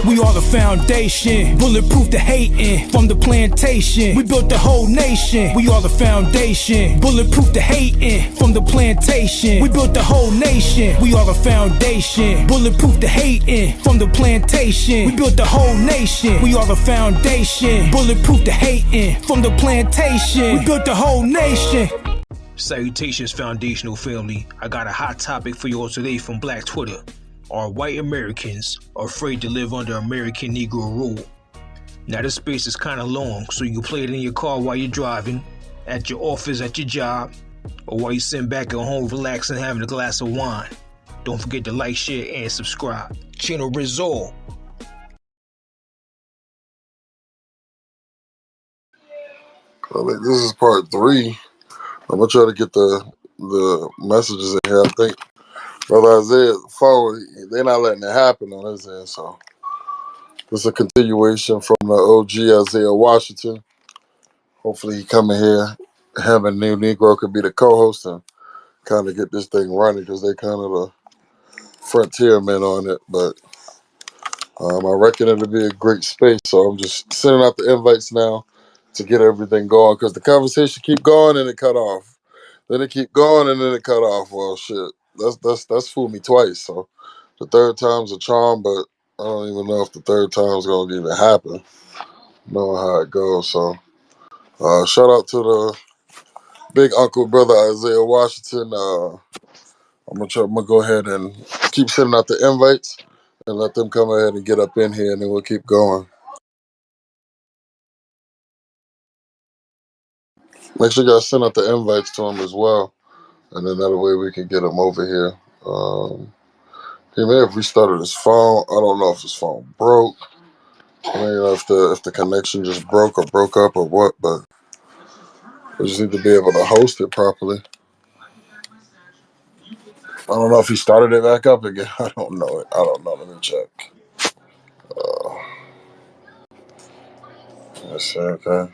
We are the foundation, bulletproof the hating. From the plantation, we built the whole nation. We are the foundation, bulletproof the hating. From the plantation, we built the whole nation. We are the foundation, bulletproof the hating. From the plantation, we built the whole nation. We are the foundation, bulletproof the hating. From the plantation, we built the whole nation. Salutations, foundational family. I got a hot topic for you all today from Black Twitter. Are white Americans afraid to live under American Negro rule? Now this space is kind of long, so you can play it in your car while you're driving, at your office, at your job, or while you're sitting back at home relaxing having a glass of wine. Don't forget to like, share, and subscribe. Channel Rizal. This is part 3. I'm gonna try to get the messages in here. I think Brother Isaiah's phone, they're not letting it happen on his end. So this is a continuation from the OG Isaiah Washington. Hopefully he come in here. Him and New Negro could be the co-host and kind of get this thing running because they kind of the frontier men on it. But I reckon it'll be a great space. So I'm just sending out the invites now to get everything going because the conversation keep going and it cut off. Then it keep going and then it cut off. Well, shit, that's fooled me twice. So the third time's a charm, but I don't even know if the third time's gonna even happen. Knowing how it goes. So shout out to the big uncle brother Isaiah Washington. I'm gonna go ahead and keep sending out the invites and let them come ahead and get up in here, and then we'll keep going. Make sure you guys send out the invites to him as well, and then that way we can get him over here. He may have restarted his phone. I don't know if his phone broke. I mean, if the connection just broke or broke up or what, but we just need to be able to host it properly. I don't know if he started it back up again. I don't know it. I don't know. Let me check. Let's see. Okay.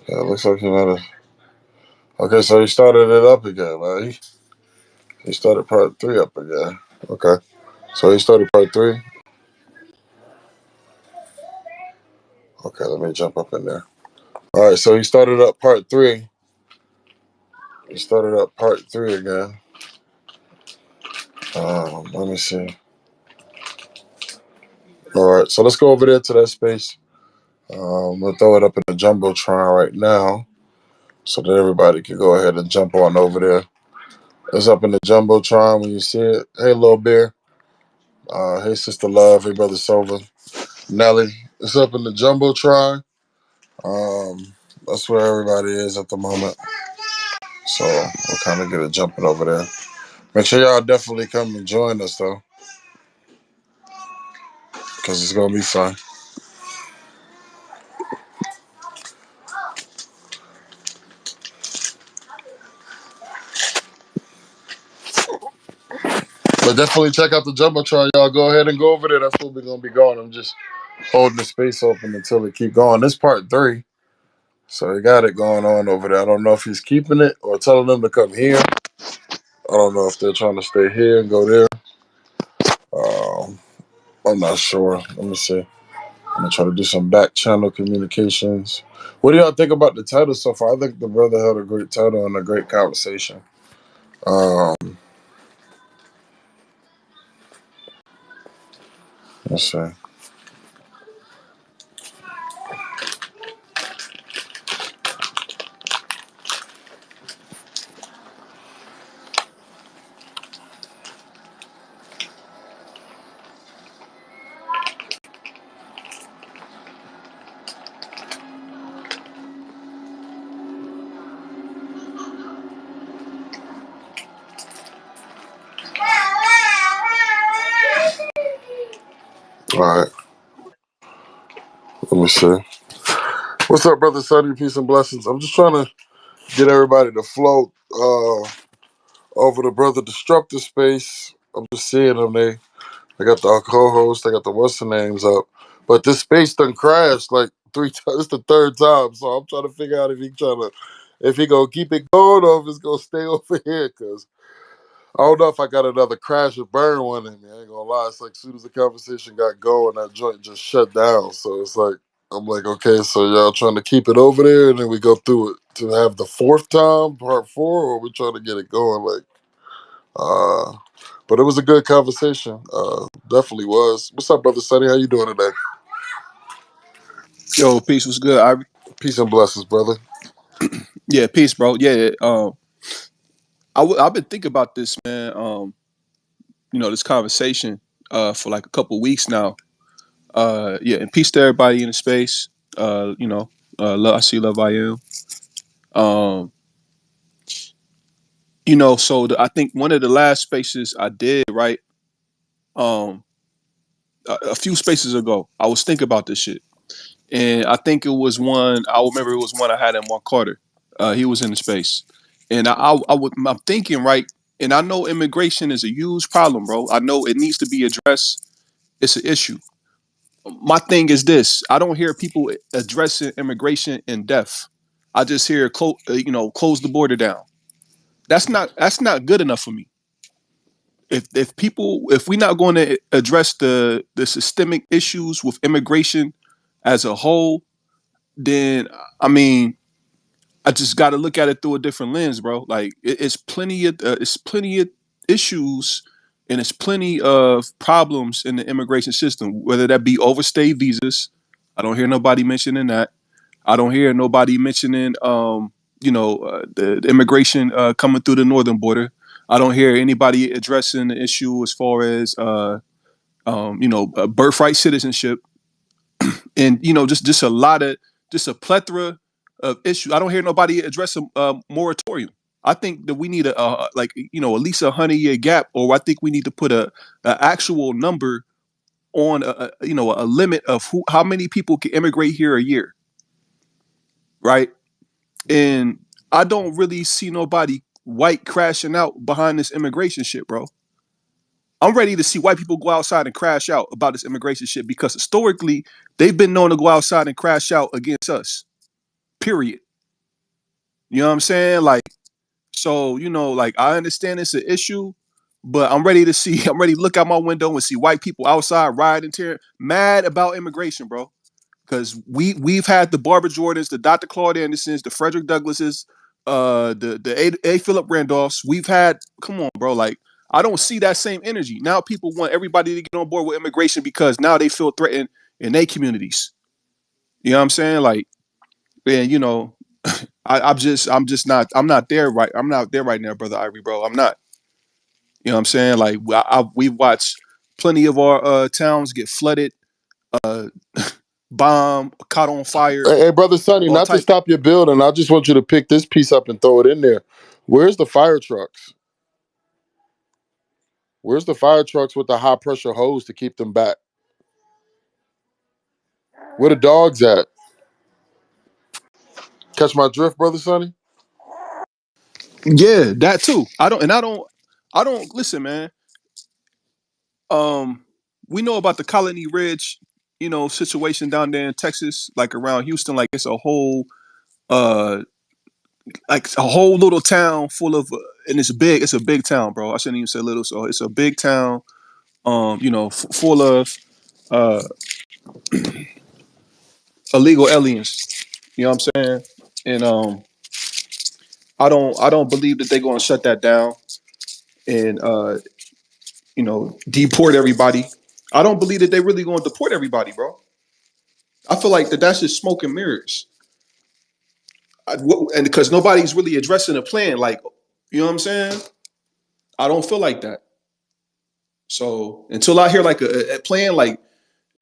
Yeah, it looks like he might have. Okay, so he started it up again, man. He started part 3 up again. Okay. So he started part 3. Okay, let me jump up in there. All right, so he started up part 3. He started up part 3 again. Let me see. All right, so let's go over there to that space. We'll throw it up in the Jumbotron right now so that everybody can go ahead and jump on over there. It's up in the Jumbotron when you see it. Hey, Little Bear. Hey, Sister Love. Hey, Brother Silver. Nelly. It's up in the Jumbotron. That's where everybody is at the moment. So we'll kind of get it jumping over there. Make sure y'all definitely come and join us, though, because it's going to be fun. But definitely check out the Jumbotron, y'all. Go ahead and go over there. That's where we're going to be going. I'm just holding the space open until it keep going. This part 3. So he got it going on over there. I don't know if he's keeping it or telling them to come here. I don't know if they're trying to stay here and go there. I'm not sure. Let me see. I'm going to try to do some back channel communications. What do y'all think about the title so far? I think the brother had a great title and a great conversation. Let's see. All right. Let me see. What's up, brother Sonny? Peace and blessings. I'm just trying to get everybody to float over to brother Disruptor space. I'm just seeing them. They got the co-host. They got the what's the names up. But this space done crashed like 3 times. It's the third time. So I'm trying to figure out if he gonna keep it going or if it's gonna stay over here. Cause I don't know if I got another crash or burn one in me. I ain't gonna lie. It's like as soon as the conversation got going, that joint just shut down. So it's like I'm like, okay, so y'all trying to keep it over there, and then we go through it to have the fourth time, part four, or we trying to get it going? Like, uh, but it was a good conversation. Definitely was. What's up, brother Sonny? How you doing today? Yo, peace was good. Peace and blessings, brother. Yeah, peace, bro. Yeah, I've been thinking about this, man. This conversation for like a couple weeks now. Yeah, and peace to everybody in the space. I see love I am. Um, I think one of the last spaces I did, right, um, a few spaces ago, I was thinking about this shit. And I think it was one. I remember it was one I had in Mark Carter. He was in the space, and I'm thinking right. And I know immigration is a huge problem, bro. I know it needs to be addressed. It's an issue. My thing is this: I don't hear people addressing immigration in depth. I just hear, close the border down. That's not good enough for me. If we're not going to address the systemic issues with immigration as a whole, then I mean, I just got to look at it through a different lens, bro. Like it's plenty of issues and it's plenty of problems in the immigration system, whether that be overstay visas. I don't hear nobody mentioning that. I don't hear nobody mentioning, the immigration coming through the northern border. I don't hear anybody addressing the issue as far as, birthright citizenship and just a lot of just a plethora of issues. I don't hear nobody address a moratorium. I think that we need at least 100-year gap, or I think we need to put a actual number on a limit of how many people can immigrate here a year, right? And I don't really see nobody white crashing out behind this immigration shit, bro. I'm ready to see white people go outside and crash out about this immigration shit because historically they've been known to go outside and crash out against us. Period. You know what I'm saying? Like, so, like I understand it's an issue, but I'm ready to see, I'm ready to look out my window and see white people outside riding, tearing, mad about immigration, bro. Because we've had the Barbara Jordans, the Dr. Claude Andersons, the Frederick Douglasses, the A. Philip Randolphs. We've had, come on, bro. Like, I don't see that same energy. Now people want everybody to get on board with immigration because now they feel threatened in their communities. You know what I'm saying? Like, and I'm not there right. I'm not there right now, brother Ivory, bro. I'm not. You know what I'm saying? Like we've watched plenty of our towns get flooded, uh, bombed, caught on fire, Hey, brother Sonny, all not to type. stop your building, I just want you to pick this piece up and throw it in there. Where's the fire trucks? Where's the fire trucks with the high pressure hose to keep them back? Where the dogs at? Catch my drift, brother Sonny? Yeah, that too. I don't listen, man. Um, we know about the Colony Ridge, situation down there in Texas, like around Houston. Like it's uh, a whole little town full of, and it's big. It's a big town, bro. I shouldn't even say little. So it's a big town. Full of uh illegal aliens. You know what I'm saying? And I don't believe that they're going to shut that down and deport everybody. I don't believe that they really going to deport everybody, bro. I feel like that's just smoke and mirrors. And because nobody's really addressing a plan, like, you know what I'm saying? I don't feel like that. So until I hear like a plan, like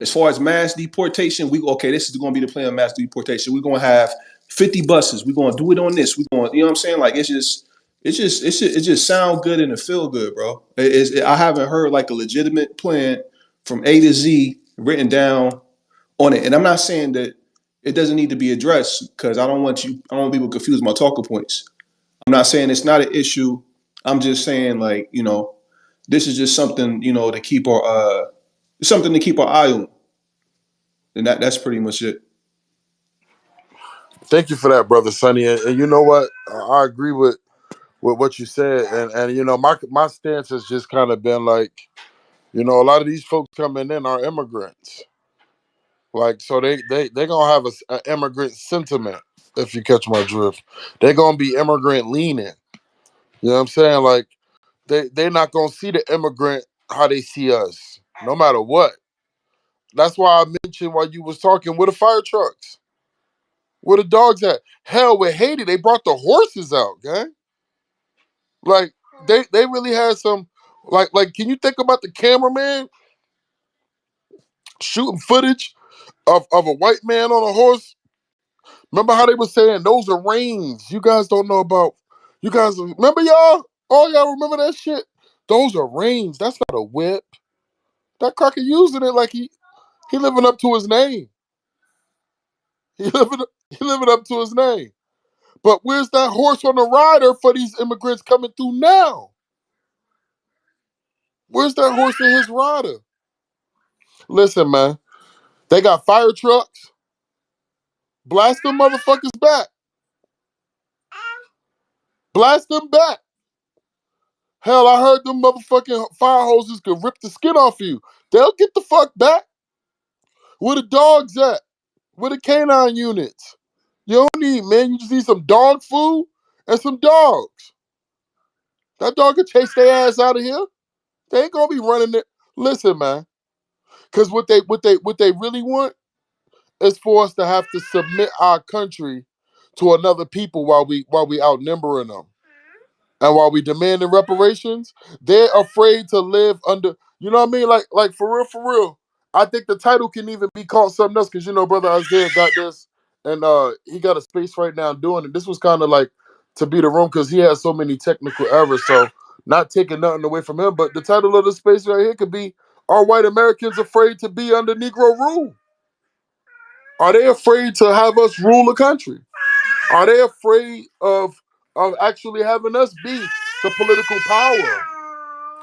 as far as mass deportation, this is going to be the plan of mass deportation. We're going to have 50 buses. We're going to do it on this. We're going, you know what I'm saying? Like it just sound good and it feel good, bro. I haven't heard like a legitimate plan from A to Z written down on it. And I'm not saying that it doesn't need to be addressed because I don't want people confused my talking points. I'm not saying it's not an issue. I'm just saying like, this is just something, to keep our something to keep our eye on. And that's pretty much it. Thank you for that, brother Sonny. And you know what? I agree with with what you said, and my stance has just kind of been like, a lot of these folks coming in are immigrants, like so they gonna have a immigrant sentiment, if you catch my drift. They're gonna be immigrant leaning. You know what I'm saying? Like they not gonna see the immigrant how they see us, no matter what. That's why I mentioned while you was talking, where the fire trucks, where the dogs at. Hell, with Haiti, they brought the horses out, gang. Like they really had some, like can you think about the cameraman shooting footage of a white man on a horse? Remember how they were saying those are reins? You guys don't know about. You guys remember, y'all? Oh, y'all remember that shit? Those are reins. That's not a whip. That cracker using it like he living up to his name. He living up to his name. But where's that horse on the rider for these immigrants coming through now? Where's that horse and his rider? Listen, man, they got fire trucks. Blast them motherfuckers back. Blast them back. Hell, I heard them motherfucking fire hoses could rip the skin off you. They'll get the fuck back. Where the dogs at? Where the canine units? You don't need, man. You just need some dog food and some dogs. That dog can chase their ass out of here. They ain't gonna be running it. Listen, man. Cause what they really want is for us to have to submit our country to another people while we outnumbering them. And while we demanding reparations, they're afraid to live under. You know what I mean? Like for real. I think the title can even be called something else because brother Isaiah got this, and he got a space right now doing it. This was kind of like to be the room because he has so many technical errors. So not taking nothing away from him, but the title of the space right here could be: Are white Americans afraid to be under Negro rule? Are they afraid to have us rule the country? Are they afraid of actually having us be the political power?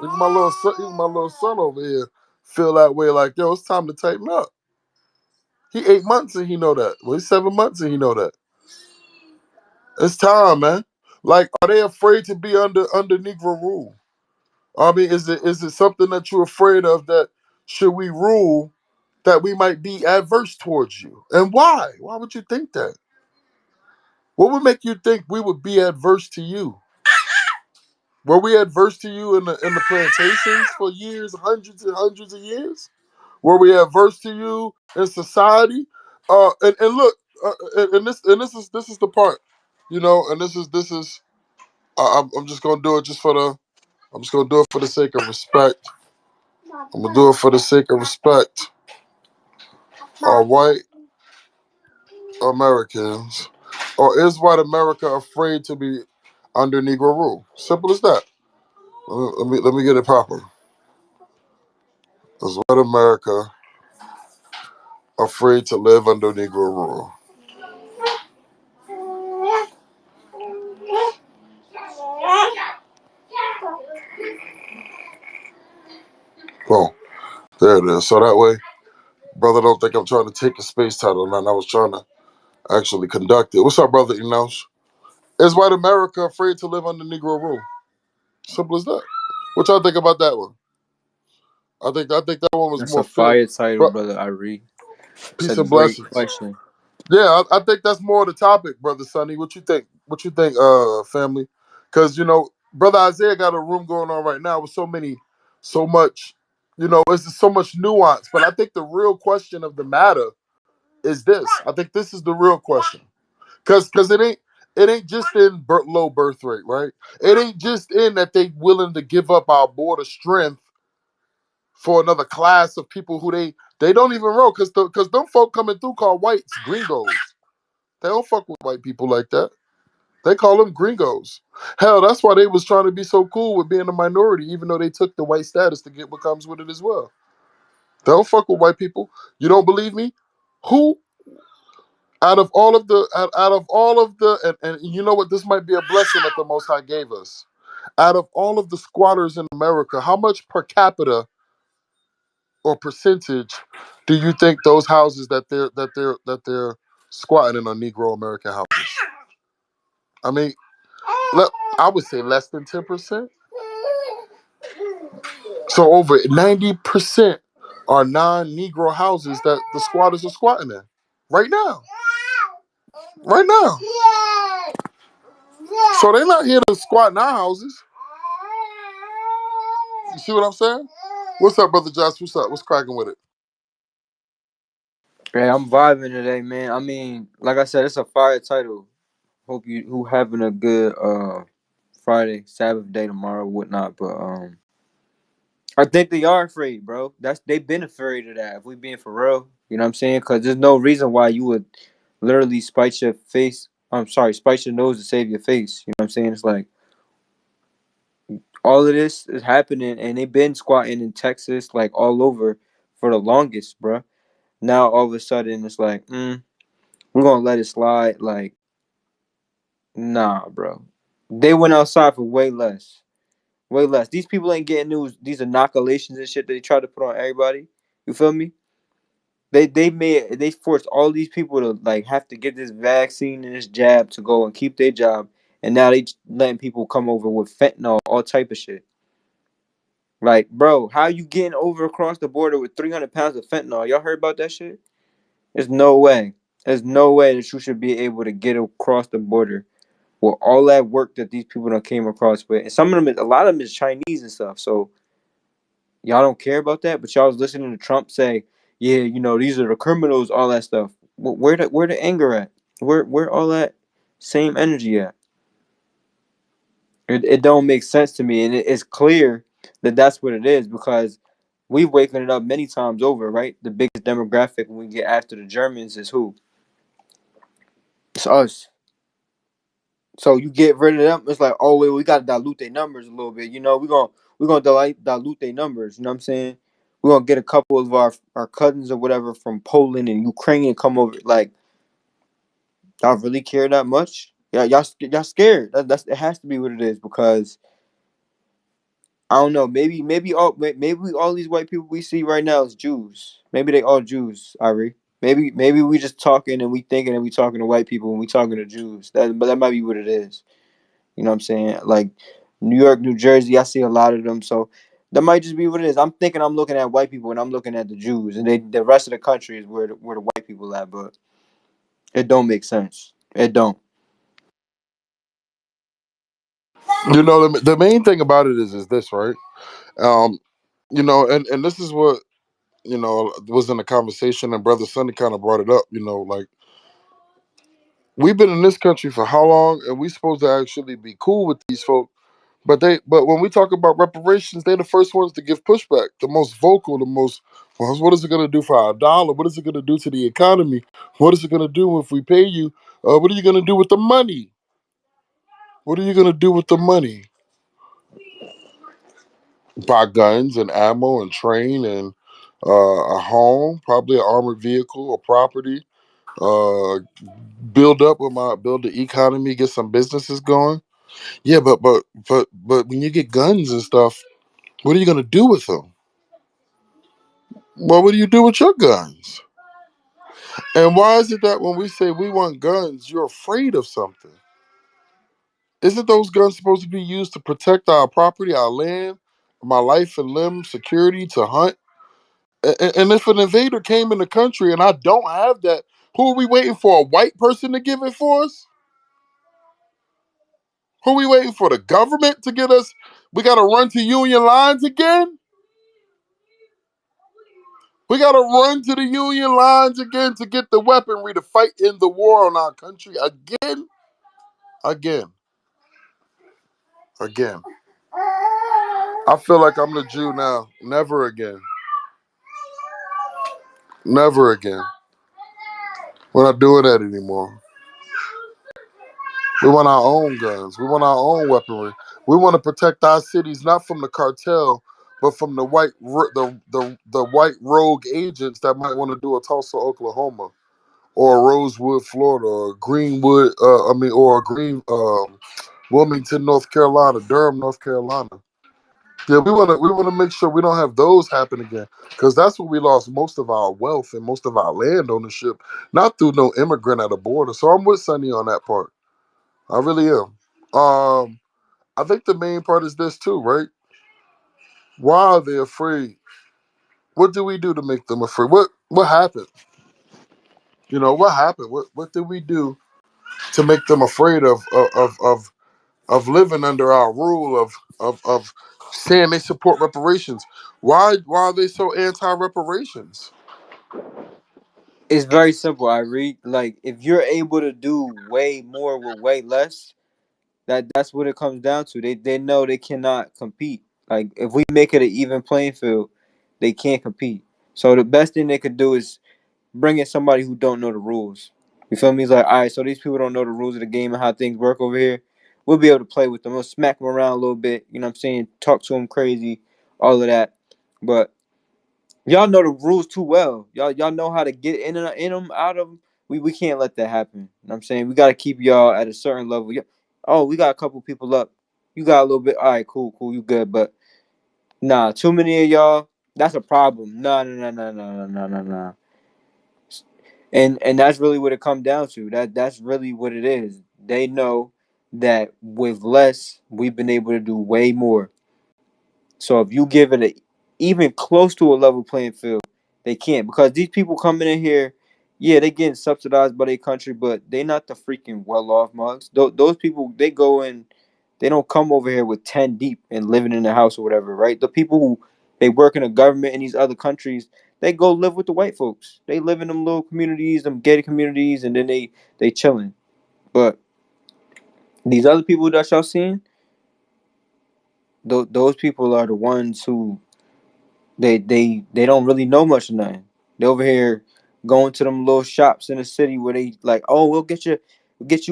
Even my little son over here feel that way. Like, yo, it's time to tighten up. He 8 months and he know that. Well, he's 7 months and he know that. It's time, man. Like, are they afraid to be under Negro rule? I mean, is it something that you're afraid of that should we rule that we might be adverse towards you? And why? Why would you think that? What would make you think we would be adverse to you? Were we adverse to you in the plantations for years, hundreds and hundreds of years? Were we adverse to you in society? And look, and this is the part, and this is I'm just gonna do it just for the I'm just gonna do it for the sake of respect. I'm gonna do it for the sake of respect. Are white Americans, or is white America afraid to be under Negro rule? Simple as that. Let me get it proper. Is white America afraid to live under Negro rule? Well, there it is. So that way, brother, don't think I'm trying to take a space title. And I was trying to actually conduct it. What's up, brother Enosh? Is white America afraid to live under Negro rule? Simple as that. What y'all think about that one? I think that one was That's a more fair. fire title, Bro, brother Ari. It's peace a and great blessings. question. Yeah, I think that's more of the topic, brother Sonny. What you think? What you think, family? Because brother Isaiah got a room going on right now with so much, it's just so much nuance. But I think the real question of the matter is this. I think this is the real question. Because it ain't just in low birth rate, right? It ain't just in that they willing to give up our border strength for another class of people who they don't even know. Because them folk coming through call whites gringos. They don't fuck with white people like that. They call them gringos. Hell, that's why they was trying to be so cool with being a minority, even though they took the white status to get what comes with it as well. They don't fuck with white people. You don't believe me? Who out of all of the and you know what, this might be a blessing that the Most High gave us. Out of all of the squatters in America, how much per capita or percentage do you think those houses that they're squatting in are Negro American houses? I mean, let I would say less than 10%. So over 90% are non-Negro houses that the squatters are squatting in right now. Right now. So they're not here to squat in our houses. You see what I'm saying? What's up, brother Josh? What's up? What's cracking with it? Hey, I'm vibing today, man. I mean, like I said, it's a fire title. Hope you who having a good Friday, Sabbath day tomorrow, whatnot. But I think they are afraid, bro. They've been afraid of that. If we being for real, you know what I'm saying? Because there's no reason why you would literally spite your face. I'm sorry, spite your nose to save your face. You know what I'm saying? It's like all of this is happening, and they've been squatting in Texas, like all over, for the longest, bro. Now all of a sudden it's like, we're gonna let it slide. Like, nah, bro. They went outside for way less. Way less. These people ain't getting these inoculations and shit that they try to put on everybody. You feel me? They forced all these people to like have to get this vaccine and this jab to go and keep their job, and now they letting people come over with fentanyl, all type of shit. Like, bro, how you getting over across the border with 300 pounds of fentanyl? Y'all heard about that shit? There's no way. There's no way that you should be able to get across the border with all that work that these people done came across with. And some of them, a lot of them is Chinese and stuff. So y'all don't care about that, but y'all was listening to Trump say, "Yeah, these are the criminals," all that stuff. Where the anger at? Where all that same energy at? It don't make sense to me, and it's clear that that's what it is because we've waken it up many times over, right? The biggest demographic when we get after the Germans is who? It's us. So you get rid of them, it's like, oh wait, we gotta dilute their numbers a little bit. We're gonna dilute their numbers. You know what I'm saying? We're gonna get a couple of our cousins or whatever from Poland and Ukraine and come over. Like, y'all really care that much? Yeah, y'all scared. That's it has to be what it is because I don't know. Maybe all these white people we see right now is Jews. Maybe they all Jews, Irie. Maybe we just talking and we thinking and we talking to white people and we talking to Jews. But that might be what it is. You know what I'm saying? Like New York, New Jersey, I see a lot of them. So that might just be what it is. I'm thinking I'm looking at white people and I'm looking at the Jews, and the rest of the country is where the white people at. But it don't make sense. It don't. The main thing about it is this, right? Um, and this is what was in the conversation, and Brother Sonny kind of brought it up. Like we've been in this country for how long, and we supposed to actually be cool with these folks. But when we talk about reparations, they're the first ones to give pushback, the most vocal, the most. Well, what is it going to do for our dollar? What is it going to do to the economy? What is it going to do if we pay you? What are you going to do with the money? What are you going to do with the money? Buy guns and ammo and train and a home, probably an armored vehicle, a property. Uh, build the economy, get some businesses going. Yeah, but when you get guns and stuff, what are you gonna do with them? Well, what do you do with your guns? And why is it that when we say we want guns, you're afraid of something? Isn't those guns supposed to be used to protect our property, our land, my life and limb security to hunt? And if an invader came in the country and I don't have that, who are we waiting for? A white person to give it for us? Who are we waiting for? The government to get us? We got to run to Union lines again? We got to run to the Union lines again to get the weaponry to fight in the war on our country again? Again. Again. I feel like I'm the Jew now. Never again. Never again. We're not doing that anymore. We want our own guns. We want our own weaponry. We want to protect our cities not from the cartel, but from the the white rogue agents that might want to do a Tulsa, Oklahoma, or a Rosewood, Florida, or Greenwood. Or a Wilmington, North Carolina, Durham, North Carolina. Yeah, we want to make sure we don't have those happen again, because that's where we lost most of our wealth and most of our land ownership, not through no immigrant at a border. So I'm with Sonny on that part. I really am. I think the main part is this too, right? Why are they afraid? What do we do to make them afraid? What happened? What happened? What did we do to make them afraid of living under our rule of saying they support reparations? Why are they so anti reparations? It's very simple. I read like if you're able to do way more with way less, that's what it comes down to. They know they cannot compete. Like if we make it an even playing field, they can't compete. So the best thing they could do is bring in somebody who don't know the rules. You feel me? It's like, all right, so these people don't know the rules of the game and how things work over here. We'll be able to play with them. We'll smack them around a little bit. You know what I'm saying? Talk to them crazy, all of that. But y'all know the rules too well. Y'all know how to get in them, out of them. We can't let that happen. You know what I'm saying? We got to keep y'all at a certain level. Oh, we got a couple people up. You got a little bit. All right, cool, you good. But nah, too many of y'all. That's a problem. Nah. And that's really what it comes down to. That's really what it is. They know that with less, we've been able to do way more. So if you give it a even close to a level playing field, they can't because these people coming in here, yeah, they getting subsidized by their country, but they not the freaking well off mugs. Those people they go in, they don't come over here with 10 deep and living in the house or whatever, right? The people who they work in the government in these other countries, they go live with the white folks. They live in them little communities, them gated communities, and then they chilling. But these other people that y'all seeing, those people are the ones who they don't really know much of nothing. They over here going to them little shops in the city where they like, oh, we'll get you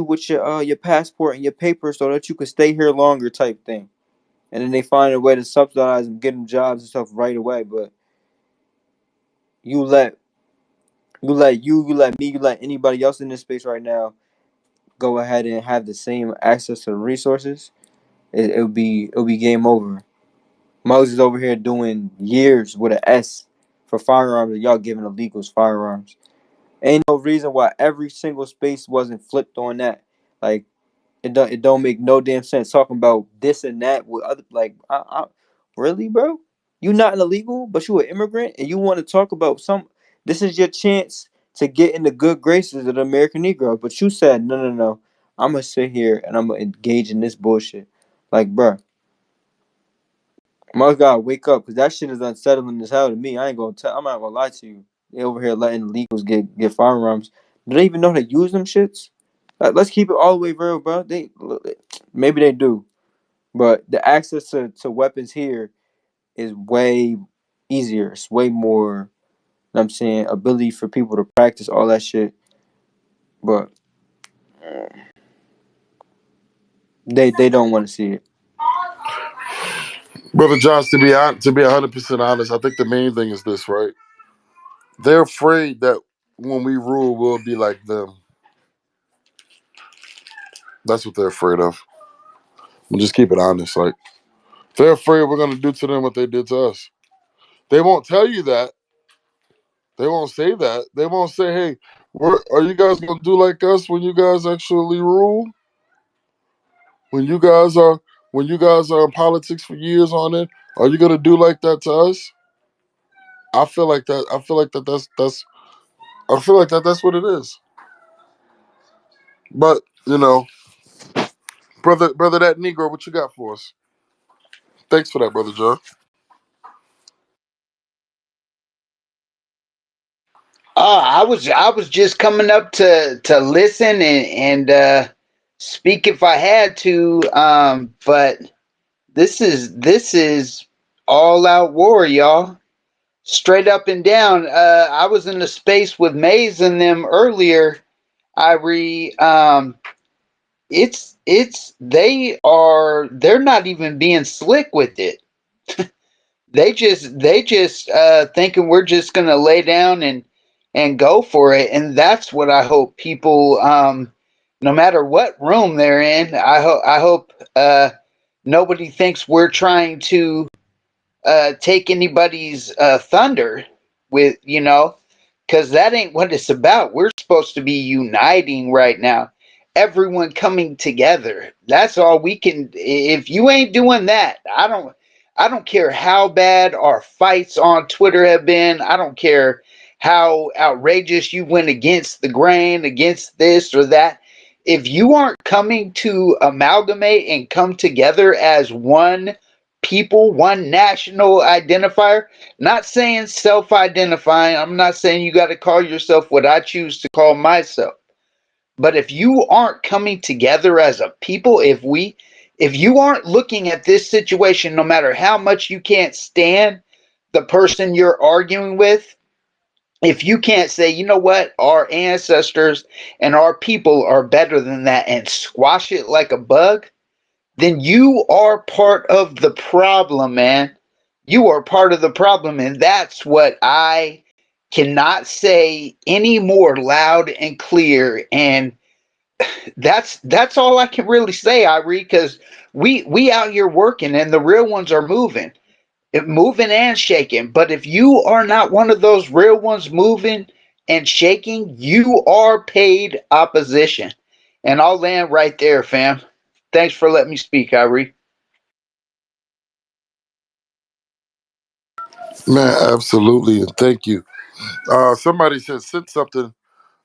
with your passport and your papers so that you can stay here longer type thing. And then they find a way to subsidize and get them jobs and stuff right away. But you let you let me, you let anybody else in this space right now go ahead and have the same access to the resources, it'll be game over. Moses over here doing years with an S for firearms, and y'all giving illegals firearms. Ain't no reason why every single space wasn't flipped on that. Like it don't make no damn sense talking about this and that with other like really, bro? You not an illegal, but you an immigrant, and you want to talk about some. This is your chance to get in the good graces of the American Negro, but you said no. I'm gonna sit here and I'm gonna engage in this bullshit. Like, bro, Must gotta wake up because that shit is unsettling as hell to me. I ain't gonna tell. I'm not gonna lie to you. They over here letting illegals get firearms. Do they even know how to use them shits? Let's keep it all the way real, bro. They maybe they do, but the access to weapons here is way easier. It's way more. You know what I'm saying ability for people to practice all that shit, but they don't want to see it. Brother Josh, to be 100% honest, I think the main thing is this, right? They're afraid that when we rule, we'll be like them. That's what they're afraid of. We'll just keep it honest. Like they're afraid we're gonna do to them what they did to us. They won't tell you that. They won't say that. They won't say, "Hey, are you guys gonna do like us when you guys actually rule? When you guys are in politics for years on it, are you gonna do like that to us?" I feel like that. I feel like that. That's. I feel like that's what it is. But brother, that Negro, what you got for us? Thanks for that, brother John. I was just coming up to listen and speak if I had to. But this is all out war, y'all. Straight up and down. I was in the space with Maze and them earlier. They're not even being slick with it. They just thinking we're just gonna lay down and go for it, and that's what I hope people, no matter what room they're in, I hope nobody thinks we're trying to take anybody's thunder with because that ain't what it's about. We're supposed to be uniting right now. everyone coming together. That's all we can. If you ain't doing that, I don't care how bad our fights on Twitter have been. I don't care how outrageous you went against the grain, against this or that. If you aren't coming to amalgamate and come together as one people, one national identifier, not saying self identifying, I'm not saying you got to call yourself what I choose to call myself. But if you aren't coming together as a people, if you aren't looking at this situation, no matter how much you can't stand the person you're arguing with, if you can't say, you know what, our ancestors and our people are better than that and squash it like a bug, then you are part of the problem, man. You are part of the problem. And that's what I cannot say any more loud and clear. And that's all I can really say, Irie, because we out here working and the real ones are moving and shaking. But if you are not one of those real ones moving and shaking, you are paid opposition. And I'll land right there, fam. Thanks for letting me speak, Irie. Man, absolutely, and thank you. Somebody sent something.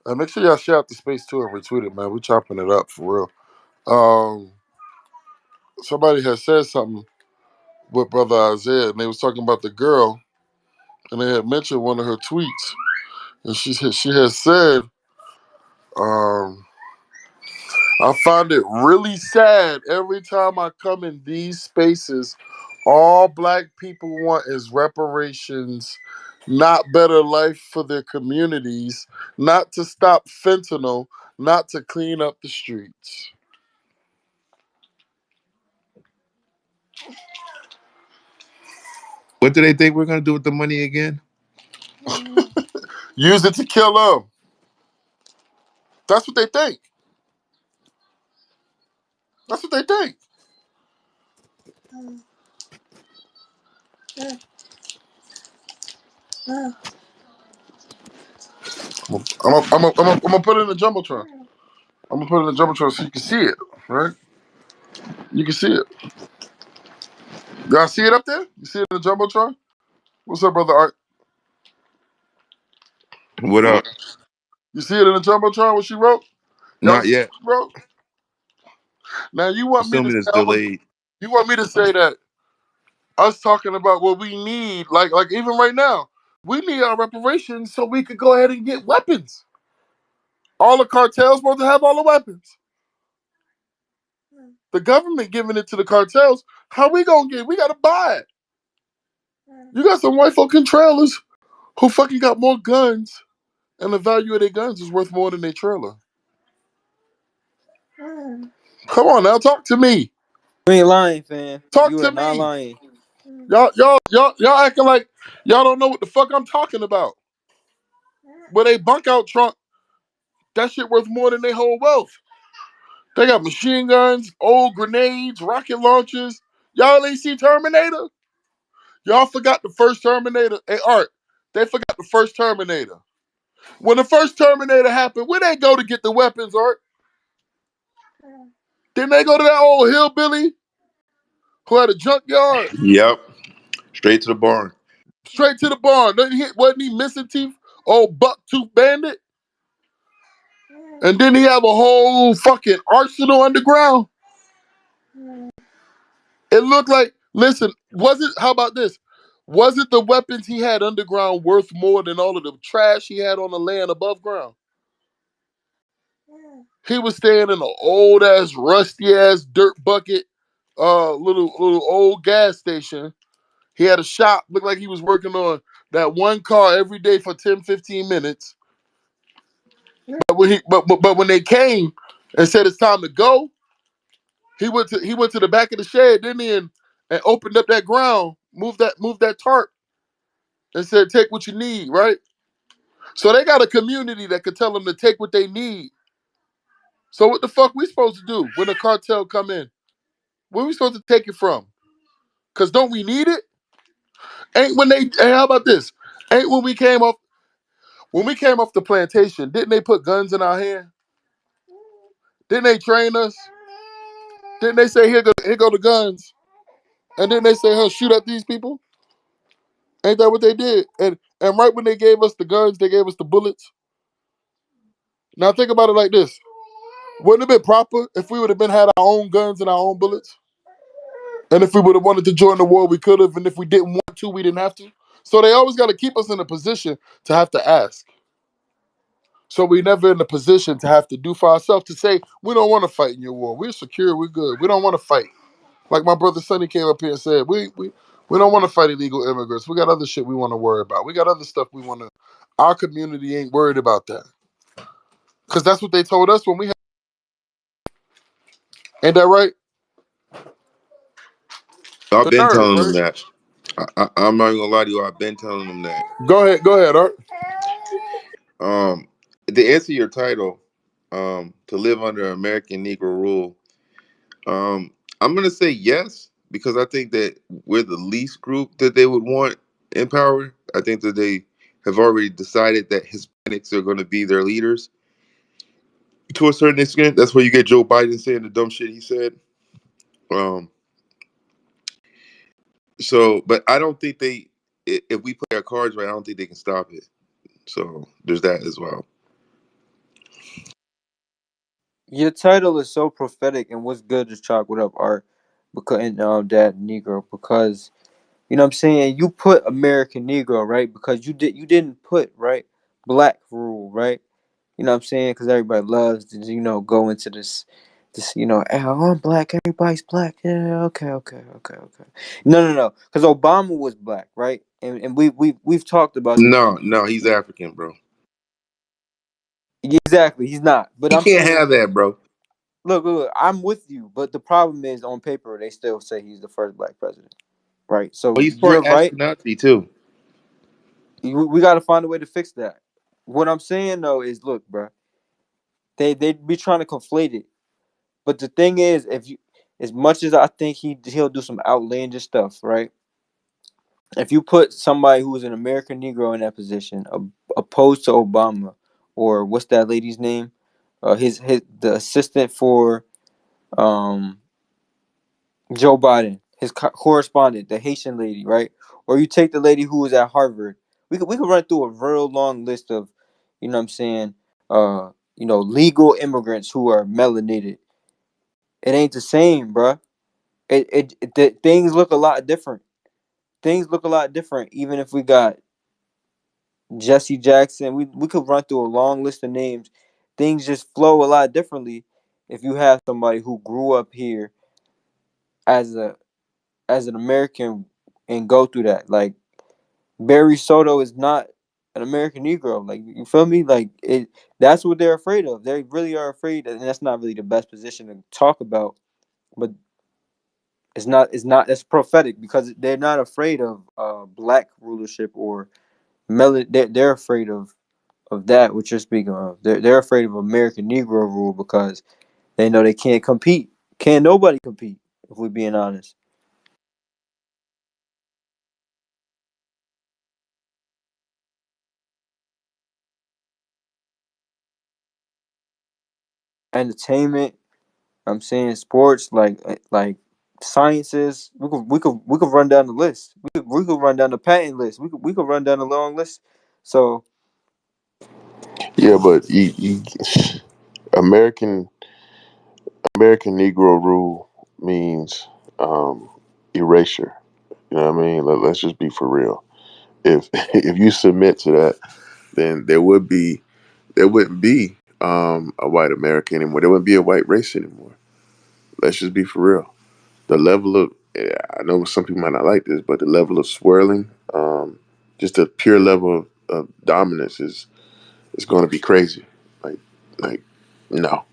Make sure y'all share out the space too and retweet it, man. We chopping it up for real. Somebody has said something with Brother Isaiah, and they was talking about the girl, and they had mentioned one of her tweets, and she has said, um, "I find it really sad every time I come in these spaces. All black people want is reparations, not better life for their communities, not to stop fentanyl, not to clean up the streets." What do they think we're gonna do with the money again? Use it to kill them. That's what they think. That's what they think. I'm gonna put it in the jumbotron. I'm gonna put it in the jumbotron so you can see it, right? You can see it. Y'all see it up there? You see it in the jumbotron? What's up, brother Art? What up? You see it in the jumbotron? What she wrote? Y'all Not see what yet. she wrote? Now you want me to Assuming say it's delayed. you want me to say that us talking about what we need, like even right now, we need our reparations so we could go ahead and get weapons. All the cartels supposed to have all the weapons. The government giving it to the cartels. How we gonna get? We gotta buy it. You got some white folk trailers who fucking got more guns, and the value of their guns is worth more than their trailer. Come on now, talk to me. You ain't lying, fam. Talk You to are not me. lying. Y'all acting like y'all don't know what the fuck I'm talking about. Where they bunk out trunk, that shit worth more than their whole wealth. They got machine guns, old grenades, rocket launchers. Y'all ain't see Terminator? Y'all forgot the first Terminator. Hey, Art, they forgot the first Terminator. When the first Terminator happened, where they go to get the weapons, Art? Didn't they go to that old hillbilly who had a junkyard? Yep. Straight to the barn. Straight to the barn. Wasn't he missing teeth? Old buck tooth bandit? And then he have a whole fucking arsenal underground. It looked like, listen, how about this? Was it the weapons he had underground worth more than all of the trash he had on the land above ground? He was staying in an old ass, rusty ass dirt bucket, little old gas station. He had a shop, looked like he was working on that one car every day for 10, 15 minutes. But when they came and said it's time to go, he went to the back of the shed, didn't he, and opened up that ground, moved that tarp, and said, "Take what you need," right? So they got a community that could tell them to take what they need. So what the fuck we supposed to do when the cartel come in? Where we supposed to take it from? Cause don't we need it? Ain't when they hey, how about this? Ain't when we came off the plantation, didn't they put guns in our hand? Didn't they train us? Didn't they say here go the guns? And then they say, "Huh, shoot at these people." Ain't that what they did? And right when they gave us the guns, they gave us the bullets. Now think about it like this: wouldn't it have been proper if we would have been had our own guns and our own bullets? And if we would have wanted to join the war, we could have. And if we didn't want to, we didn't have to. So they always got to keep us in a position to have to ask. So we never in a position to have to do for ourselves to say, we don't want to fight in your war. We're secure, we're good. We don't want to fight. Like my brother Sonny came up here and said, we don't want to fight illegal immigrants. We got other shit we want to worry about. We got other stuff we want to. Our community ain't worried about that. Because that's what they told us when we had. Ain't that right? I've The been nerve, telling them right? that. I'm not even gonna lie to you. I've been telling them that. Go ahead, Art. Um, to answer your title, to live under American Negro rule, I'm gonna say yes because I think that we're the least group that they would want in power. I think that they have already decided that Hispanics are going to be their leaders to a certain extent. That's why you get Joe Biden saying the dumb shit he said. Um, but I don't think if we play our cards right, I don't think they can stop it. So there's that as well. Your title is so prophetic, and what's good is chalk what up art because and that Negro because you know what I'm saying you put American Negro right because you didn't put right black rule right. You know what I'm saying? Because everybody loves to, go into this, "Hey, I'm black, everybody's black. Yeah, okay. No. Because Obama was black, right? And we've talked about this. No, no, he's African, bro. Yeah, exactly, he's not. But He I'm can't saying, have that, bro. look, I'm with you. But the problem is, on paper, they still say he's the first black president, right? Well, So he's you're part right. Ashkenazi too. We got to find a way to fix that. What I'm saying though is, look, bro, they be trying to conflate it. But the thing is, if you, as much as I think he'll do some outlandish stuff, right? If you put somebody who's an American Negro in that position, opposed to Obama, or what's that lady's name? His the assistant for um Joe Biden, his correspondent, the Haitian lady, right? Or you take the lady who was at Harvard. We could run through a real long list of, you know what I'm saying, legal immigrants who are melanated. It ain't the same, bruh. Things look a lot different. Things look a lot different. Even if we got Jesse Jackson, we could run through a long list of names. Things just flow a lot differently if you have somebody who grew up here as an American and go through that. Like Barry Soto is not an American Negro. Like you feel me? Like it. That's what they're afraid of. They really are afraid, and that's not really the best position to talk about. But it's prophetic because they're not afraid of black rulership or they're afraid of that what you're speaking of. They're afraid of American Negro rule because they know they can't compete. Can't nobody compete if we're being honest. Entertainment, I'm saying sports, like sciences. We could run down the list. We could run down the patent list. We could run down a long list. So Yeah, but American American Negro rule means erasure. You know what I mean? Let's just be for real. If if you submit to that, then there wouldn't be a white America anymore. There wouldn't be a white race anymore. Let's just be for real. The level of I know some people might not like this, but the level of swirling, just the pure level of dominance is going to be crazy. Like like no,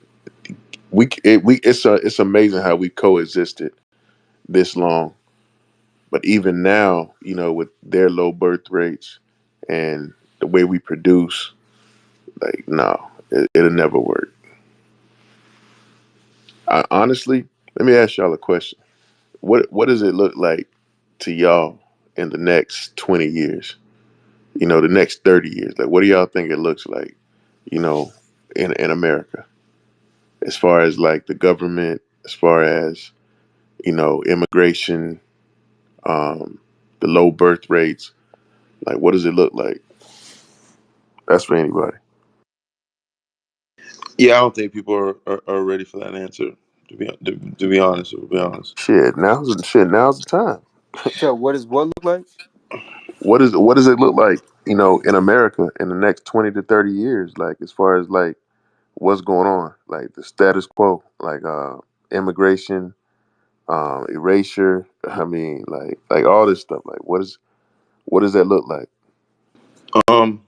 it's amazing how we coexisted this long. But even now, with their low birth rates and the way we produce, like no, it'll never work. Honestly, let me ask y'all a question. What does it look like to y'all in the next 20 years? The next 30 years. Like, what do y'all think it looks like? You know, in America, as far as like the government, as far as immigration, um, the low birth rates. Like, what does it look like? That's for anybody. Yeah, I don't think people are ready for that answer. To be honest, to be honest. Now's the time. So what does what look like? What does it look like? In America in the next 20 to 30 years, like as far as like what's going on, like the status quo, like immigration, erasure. I mean, like all this stuff. Like, what does that look like? Um,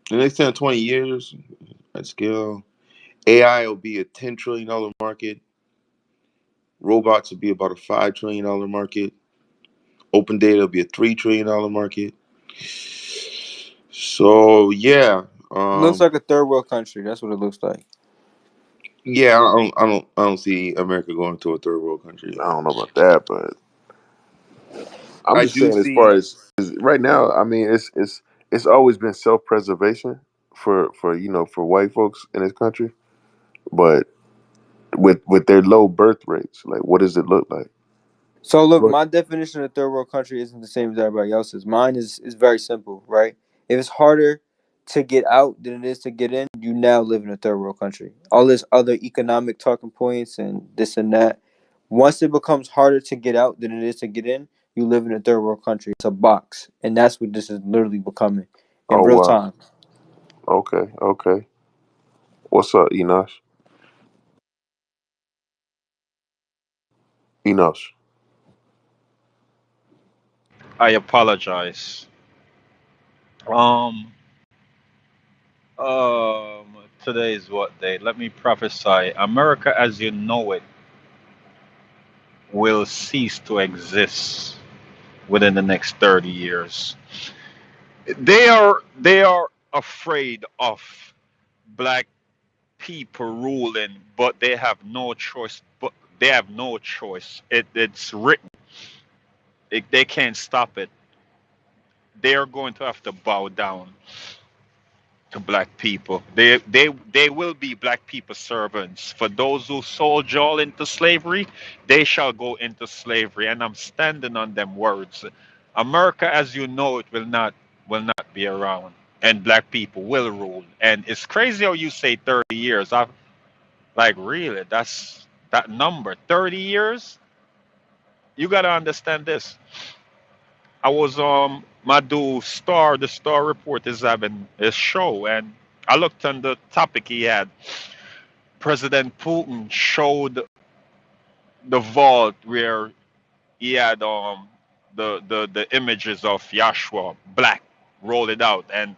the next 10 20 years at scale, AI will be a $10 trillion market. Robots will be about a $5 trillion market. Open data will be a $3 trillion market. So yeah, It looks like a third world country. That's what it looks like. yeah. I don't see America going to a third world country. I don't know about that, but I'm I just do saying, as far see. as right now, I mean, it's always been self preservation for white folks in this country, but with their low birth rates, like what does it look like? So look, Look, my definition of third world country isn't the same as everybody else's. Mine is very simple, right? If it's harder to get out than it is to get in, you now live in a third world country. All this other economic talking points and this and that. Once it becomes harder to get out than it is to get in, you live in a third world country. It's a box, and that's what this is literally becoming in oh real wow, time. okay. What's up, Enosh? Enosh. I apologize. Um, Today is what day? Let me prophesy. America as you know it will cease to exist within the next 30 years. They are afraid of black people ruling, but they have no choice. But they have no choice. It's written. They can't stop it. They are going to have to bow down to black people. They will be black people servants. For those who sold y'all into slavery, they shall go into slavery. And I'm standing on them words. America, as you know it, will not be around. And black people will rule. And it's crazy how you say 30 years. I like really that's that number. 30 years? You gotta understand this. I was my dude Star, the Star Report is having a show, and I looked on the topic he had. President Putin showed the vault where he had the images of Yahshua black rolled it out, and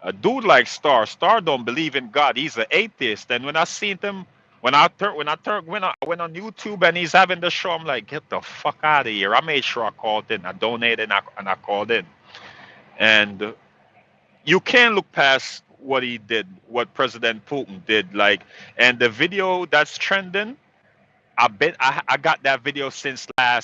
a dude like Star don't believe in God. He's an atheist, and when I seen him. When I went on YouTube and he's having the show, I'm like, get the fuck out of here. I made sure I called in. I donated and I called in. And you can't look past what he did, what President Putin did. Like, and the video that's trending, I got that video since I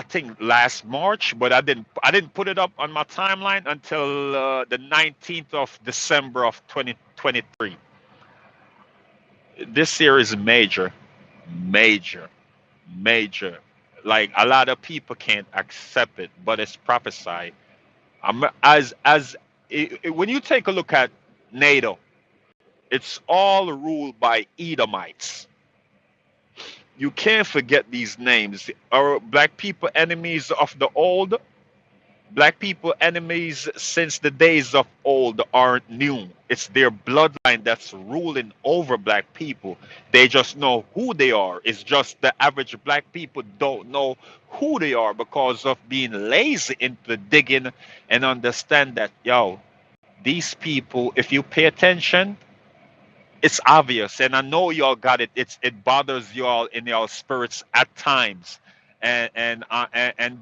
think last March, but I didn't put it up on my timeline until the 19th of December of 2023. This year is major, major, major. Like a lot of people can't accept it, but it's prophesied. When you take a look at NATO, it's all ruled by Edomites. You can't forget these names. Are black people enemies of the old? Black people enemies since the days of old aren't new. It's their bloodline that's ruling over black people. They just know who they are. It's just the average black people don't know who they are because of being lazy into digging and understand that, yo, these people, if you pay attention, it's obvious, and I know y'all got it. It bothers y'all in y'all spirits at times, and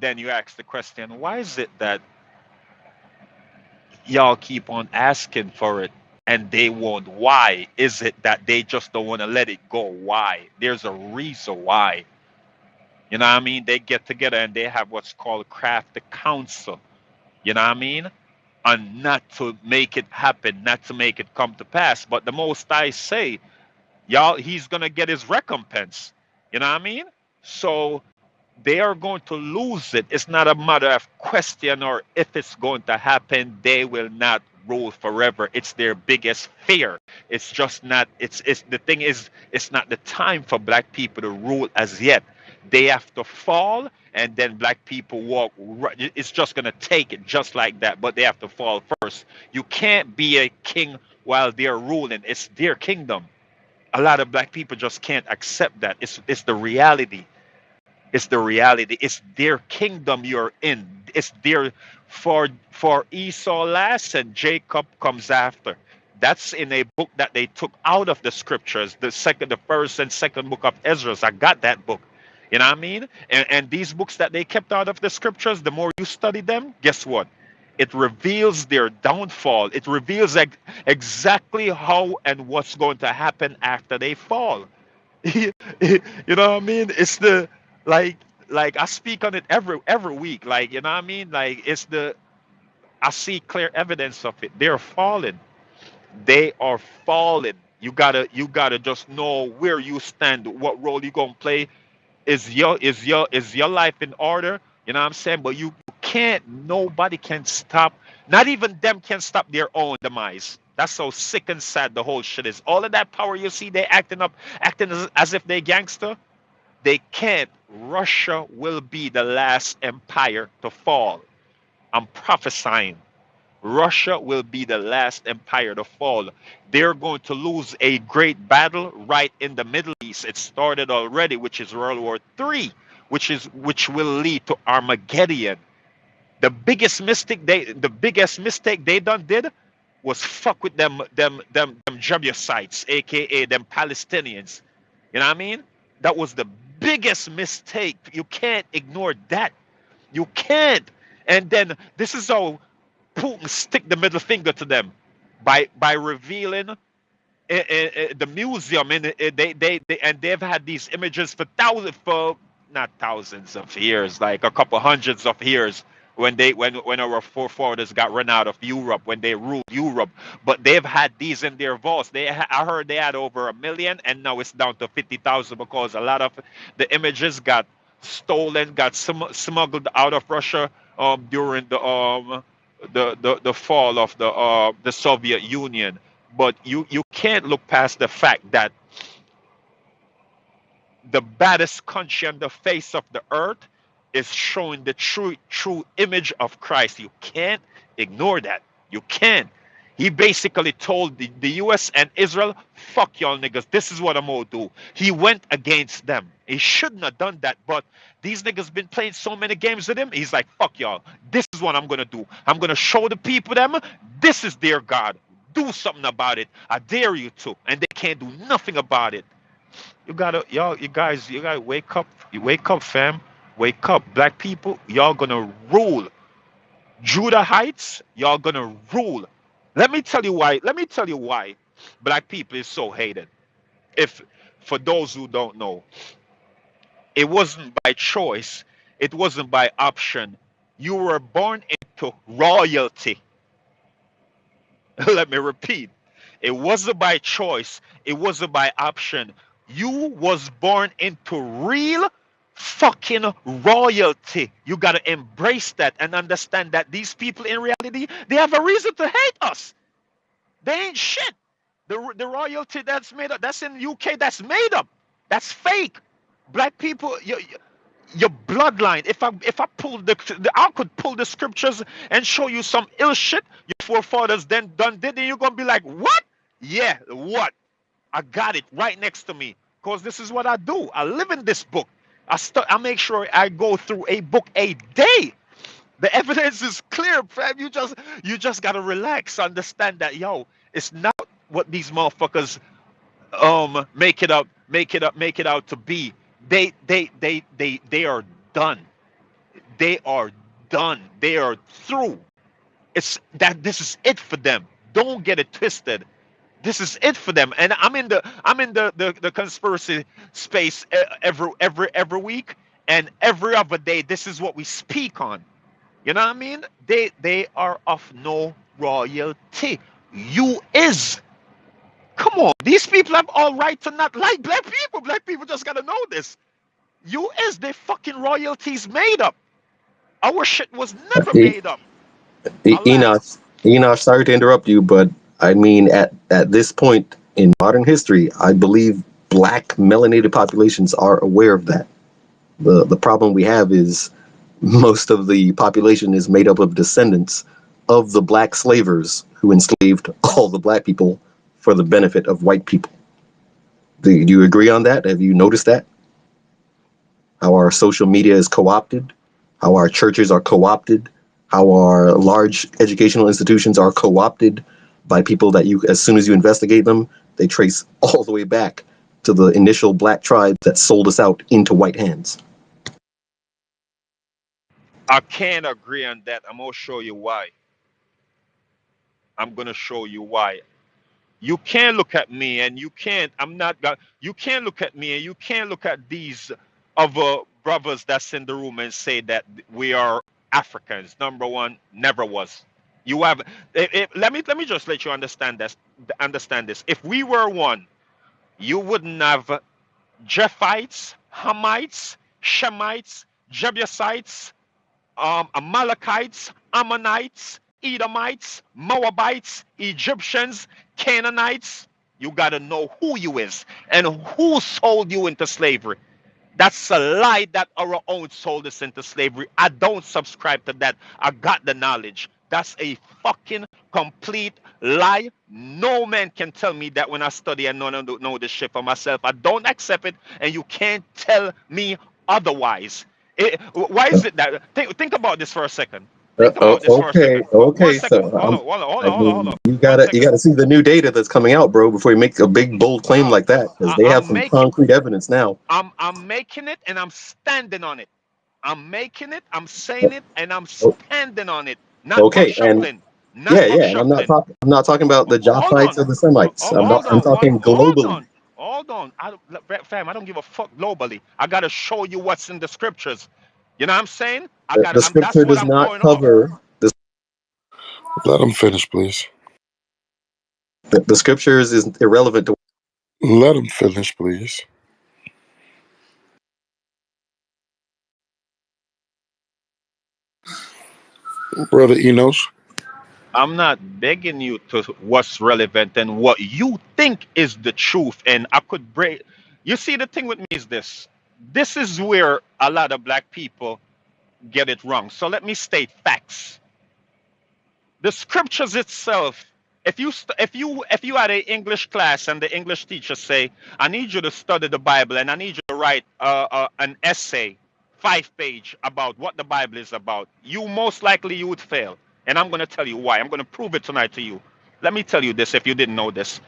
then you ask the question, why is it that y'all keep on asking for it and they won't? Why is it that they just don't want to let it go? Why? There's a reason why. You know what I mean? They get together and they have what's called craft the council. You know what I mean? And not to make it happen, not to make it come to pass. But the most I say, Y'all, he's gonna get his recompense. You know what I mean? So they are going to lose it. It's not a matter of question or if it's going to happen. They will not rule forever. It's their biggest fear. It's just not. It's the thing is. It's not the time for black people to rule as yet. They have to fall, and then black people walk. It's just gonna take it just like that. But they have to fall first. You can't be a king while they're ruling. It's their kingdom. A lot of black people just can't accept that. It's the reality. It's the reality. It's their kingdom you're in. It's their for Esau last and Jacob comes after. That's in a book that they took out of the scriptures. The first and second book of Ezra. I got that book. You know what I mean? And these books that they kept out of the scriptures, the more you study them, guess what? It reveals their downfall. It reveals exactly how and what's going to happen after they fall. You know what I mean? It's the like like I speak on it every week. Like, you know what I mean? Like it's the I see clear evidence of it. They're falling. They are falling. You gotta just know where you stand, what role you gonna play. Is your life in order? You know what I'm saying? But you can't. Nobody can stop. Not even them can stop their own demise. That's so sick and sad. The whole shit is. All of that power you see, they acting up, acting as if they gangster. They can't. Russia will be the last empire to fall. I'm prophesying. Russia will be the last empire to fall. They're going to lose a great battle right in the Middle East. It started already, which is World War III, which will lead to Armageddon. The biggest mistake they done did was fuck with them Jebusites, aka them Palestinians. You know what I mean? That was the biggest mistake. You can't ignore that. You can't. And then this is how Putin stick the middle finger to them by revealing the museum they and they've had these images for thousands for not thousands of years, like a couple hundreds of years when our forefathers got run out of Europe when they ruled Europe. But they've had these in their vaults. I heard they had over 1 million, and now it's down to 50,000 because a lot of the images got stolen, got smuggled out of Russia during the fall of the Soviet Union. But you can't look past the fact that the baddest country on the face of the earth is showing the true image of Christ. You can't ignore that. You can't. He basically told the US and Israel, fuck y'all niggas, this is what I'm gonna do. He went against them. He shouldn't have done that, but these niggas been playing so many games with him. He's like, fuck y'all. This is what I'm gonna do. I'm gonna show the people them this is their God. Do something about it. I dare you to. And they can't do nothing about it. You guys, you gotta wake up. You wake up, fam. Wake up. Black people, y'all gonna rule. Judah Heights, y'all gonna rule. Let me tell you why. Let me tell you why black people is so hated. If for those who don't know, it wasn't by choice, it wasn't by option. You were born into royalty. Let me repeat. It wasn't by choice. It wasn't by option. You was born into real fucking royalty. You got to embrace that and understand that these people in reality, they have a reason to hate us. They ain't shit. The royalty that's made up, that's in UK, that's made up. That's fake. Black people, your bloodline. If I pull I could pull the scriptures and show you some ill shit your forefathers then done did, and you're gonna be like, what? Yeah, what? I got it right next to me, cause this is what I do. I live in this book. I make sure I go through a book a day. The evidence is clear, fam. You just gotta relax. Understand that, yo, it's not what these motherfuckers make it out to be. They are done. They are done. They are through. It's that this is it for them. Don't get it twisted. This is it for them. And I'm in the conspiracy space every week, and every other day. This is what we speak on. You know what I mean? They are of no royalty. You is. Come on, these people have all right to not like black people. Black people just gotta know this. U.S. they fucking royalties made up. Our shit was never E- made up. Enoch, Alas, Sorry to interrupt you, but I mean, at this point in modern history, I believe black melanated populations are aware of that. The problem we have is most of the population is made up of descendants of the black slavers who enslaved all the black people for the benefit of white people. Do you agree on that? Have you noticed that? How our social media is co-opted, how our churches are co-opted, how our large educational institutions are co-opted by people that you, as soon as you investigate them, they trace all the way back to the initial black tribes that sold us out into white hands. I can't agree on that. I'm gonna show you why. I'm gonna show you why. You can't look at me and you can't. I'm not. You can't look at me and you can't look at these other brothers that's in the room and say that we are Africans. Number one, never was. You have. Let me just let you understand this. Understand this. If we were one, you wouldn't have Japhites, Hamites, Shemites, Jebusites, Amalekites, Ammonites, Edomites, Moabites, Egyptians, Canaanites. You got to know who you is and who sold you into slavery. That's a lie that our own sold us into slavery. I don't subscribe to that. I got the knowledge. That's a fucking complete lie. No man can tell me that when I study and know this shit for myself. I don't accept it, and you can't tell me otherwise. Why is it that? Think about this for a second. Think about this for a Okay, second. One okay. second. So I Hold mean, on. One you second. gotta see the new data that's coming out, bro, before you make a big bold claim No, like that, because they have I'm some making. concrete evidence now. I'm making it, and I'm standing on it. I'm making it, I'm saying it, and I'm Oh, standing on it. Not buck okay, and shuffling. Not buck and shuffling. I'm not talking about the Hold Japhites on. or the Semites. Hold I'm on. talking Hold globally. on. Hold on. Fam, I don't give a fuck globally. I gotta show you what's in the scriptures. You know what I'm saying? The That's scripture what does I'm not going off. cover Let him finish, please. the scriptures is irrelevant to. Let him finish, please. Brother Enos. I'm not begging you to what's relevant and what you think is the truth. And I could break. You see, the thing with me is this. This is where a lot of black people get it wrong. So let me state facts. The scriptures itself. If you had an English class and the English teacher say, I need you to study the Bible and I need you to write an essay, 5 page about what the Bible is about, you would fail. And I'm going to tell you why. I'm going to prove it tonight to you. Let me tell you this if you didn't know this.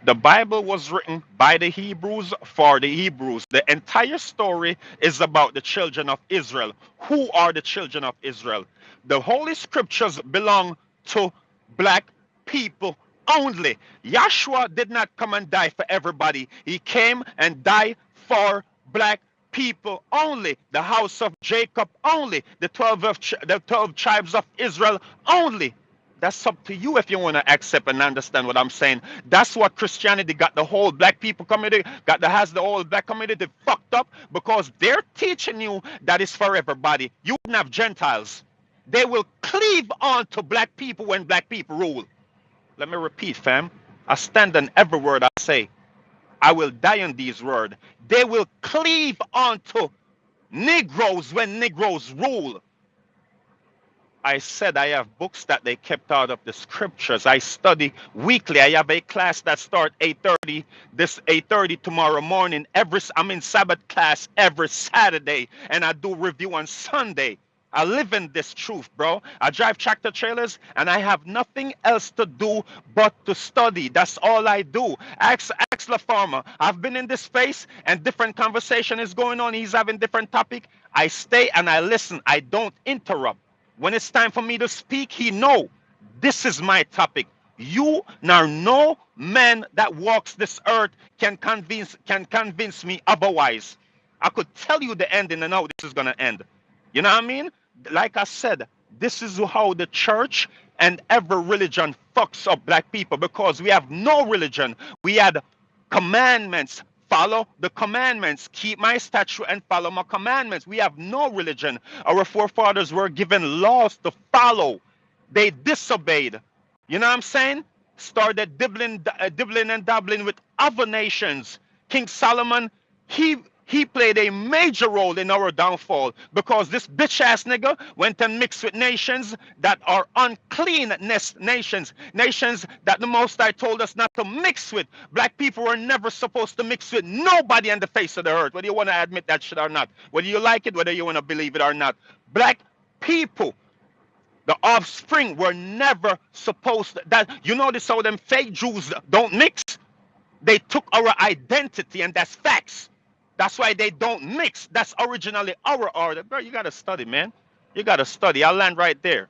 The Bible was written by the Hebrews for the Hebrews. The entire story is about the children of Israel. Who are the children of Israel? The Holy Scriptures belong to black people only. Yahshua did not come and die for everybody. He came and died for black people only. The house of Jacob only. The 12 tribes of Israel only. That's up to you if you want to accept and understand what I'm saying. That's what Christianity got the whole black people community, has the whole black community fucked up because they're teaching you that it's for everybody. You wouldn't have Gentiles. They will cleave on to black people when black people rule. Let me repeat, fam. I stand on every word I say. I will die on these words. They will cleave on to Negroes when Negroes rule. I said I have books that they kept out of the scriptures. I study weekly. I have a class that starts 8:30. This 8:30 tomorrow morning. I'm in Sabbath class every Saturday, and I do review on Sunday. I live in this truth, bro. I drive tractor trailers, and I have nothing else to do but to study. That's all I do. Ask La Farmer. I've been in this space, and different conversation is going on. He's having different topic. I stay and I listen. I don't interrupt. When it's time for me to speak, he know this is my topic. You nor no man that walks this earth can convince me otherwise. I could tell you the ending and how this is gonna end. You know what I mean? Like I said, This is how the church and every religion fucks up black people, because we have no religion. We had commandments. Follow the commandments. Keep my statute and follow my commandments. We have no religion. Our forefathers were given laws to follow. They disobeyed. You know what I'm saying? Started dibbling and dabbling with other nations. King Solomon, he played a major role in our downfall, because this bitch ass nigga went and mixed with nations that are uncleanness nations, nations that the Most High told us not to mix with. Black people were never supposed to mix with nobody on the face of the earth, whether you want to admit that shit or not, whether you like it, whether you want to believe it or not. Black people, the offspring, were never supposed to, that, you notice how them fake Jews don't mix? They took our identity, and that's facts. That's why they don't mix. That's originally our order. Bro, you gotta study, man. You gotta study. I'll land right there.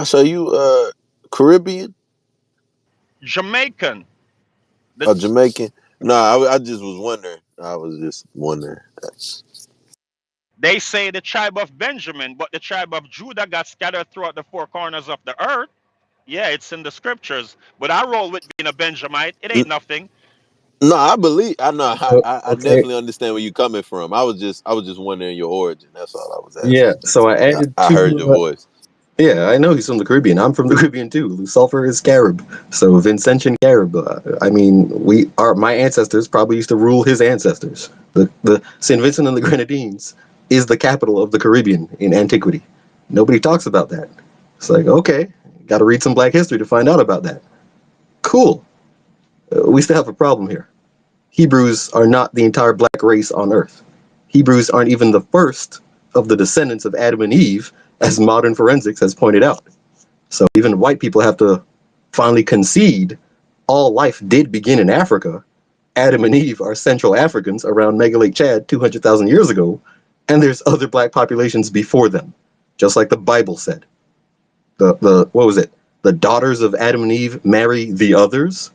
So you Caribbean Jamaican. The or Jamaican? No, I just was wondering. I was just wondering. They say the tribe of Benjamin, but the tribe of Judah got scattered throughout the four corners of the earth. Yeah, it's in the scriptures. But I roll with being a Benjamite. It ain't nothing. No, I believe. I know. I Okay. definitely understand where you're coming from. I was just wondering your origin. That's all I was Yeah. asking. So I added I heard your two. voice. Yeah, I know he's from the Caribbean. I'm from the Caribbean too. Lusulfur is Carib, so Vincentian Carib. I mean, my ancestors probably used to rule his ancestors. The Saint Vincent and the Grenadines is the capital of the Caribbean in antiquity. Nobody talks about that. It's like, okay, got to read some Black history to find out about that. Cool. We still have a problem here. Hebrews are not the entire black race on Earth. Hebrews aren't even the first of the descendants of Adam and Eve, as modern forensics has pointed out. So even white people have to finally concede all life did begin in Africa. Adam and Eve are Central Africans around Mega Lake Chad 200,000 years ago, and there's other black populations before them, just like the Bible said. The what was it? The daughters of Adam and Eve marry the others.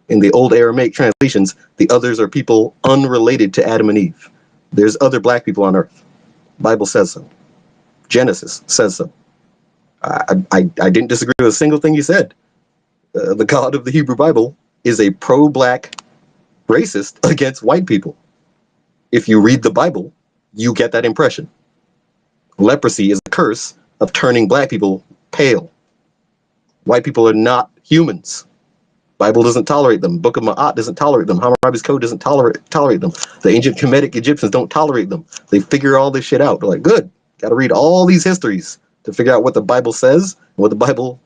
In the old Aramaic translations, the others are people unrelated to Adam and Eve. There's other black people on Earth. Bible says so. Genesis says so. I didn't disagree with a single thing you said. The God of the Hebrew Bible is a pro-black racist against white people. If you read the Bible, you get that impression. Leprosy is a curse of turning black people pale. White people are not humans. Bible doesn't tolerate them. Book of Ma'at doesn't tolerate them. Hammurabi's Code doesn't tolerate them. The ancient Kemetic Egyptians don't tolerate them. They figure all this shit out. They're like, good, got to read all these histories to figure out what the Bible says and what the Bible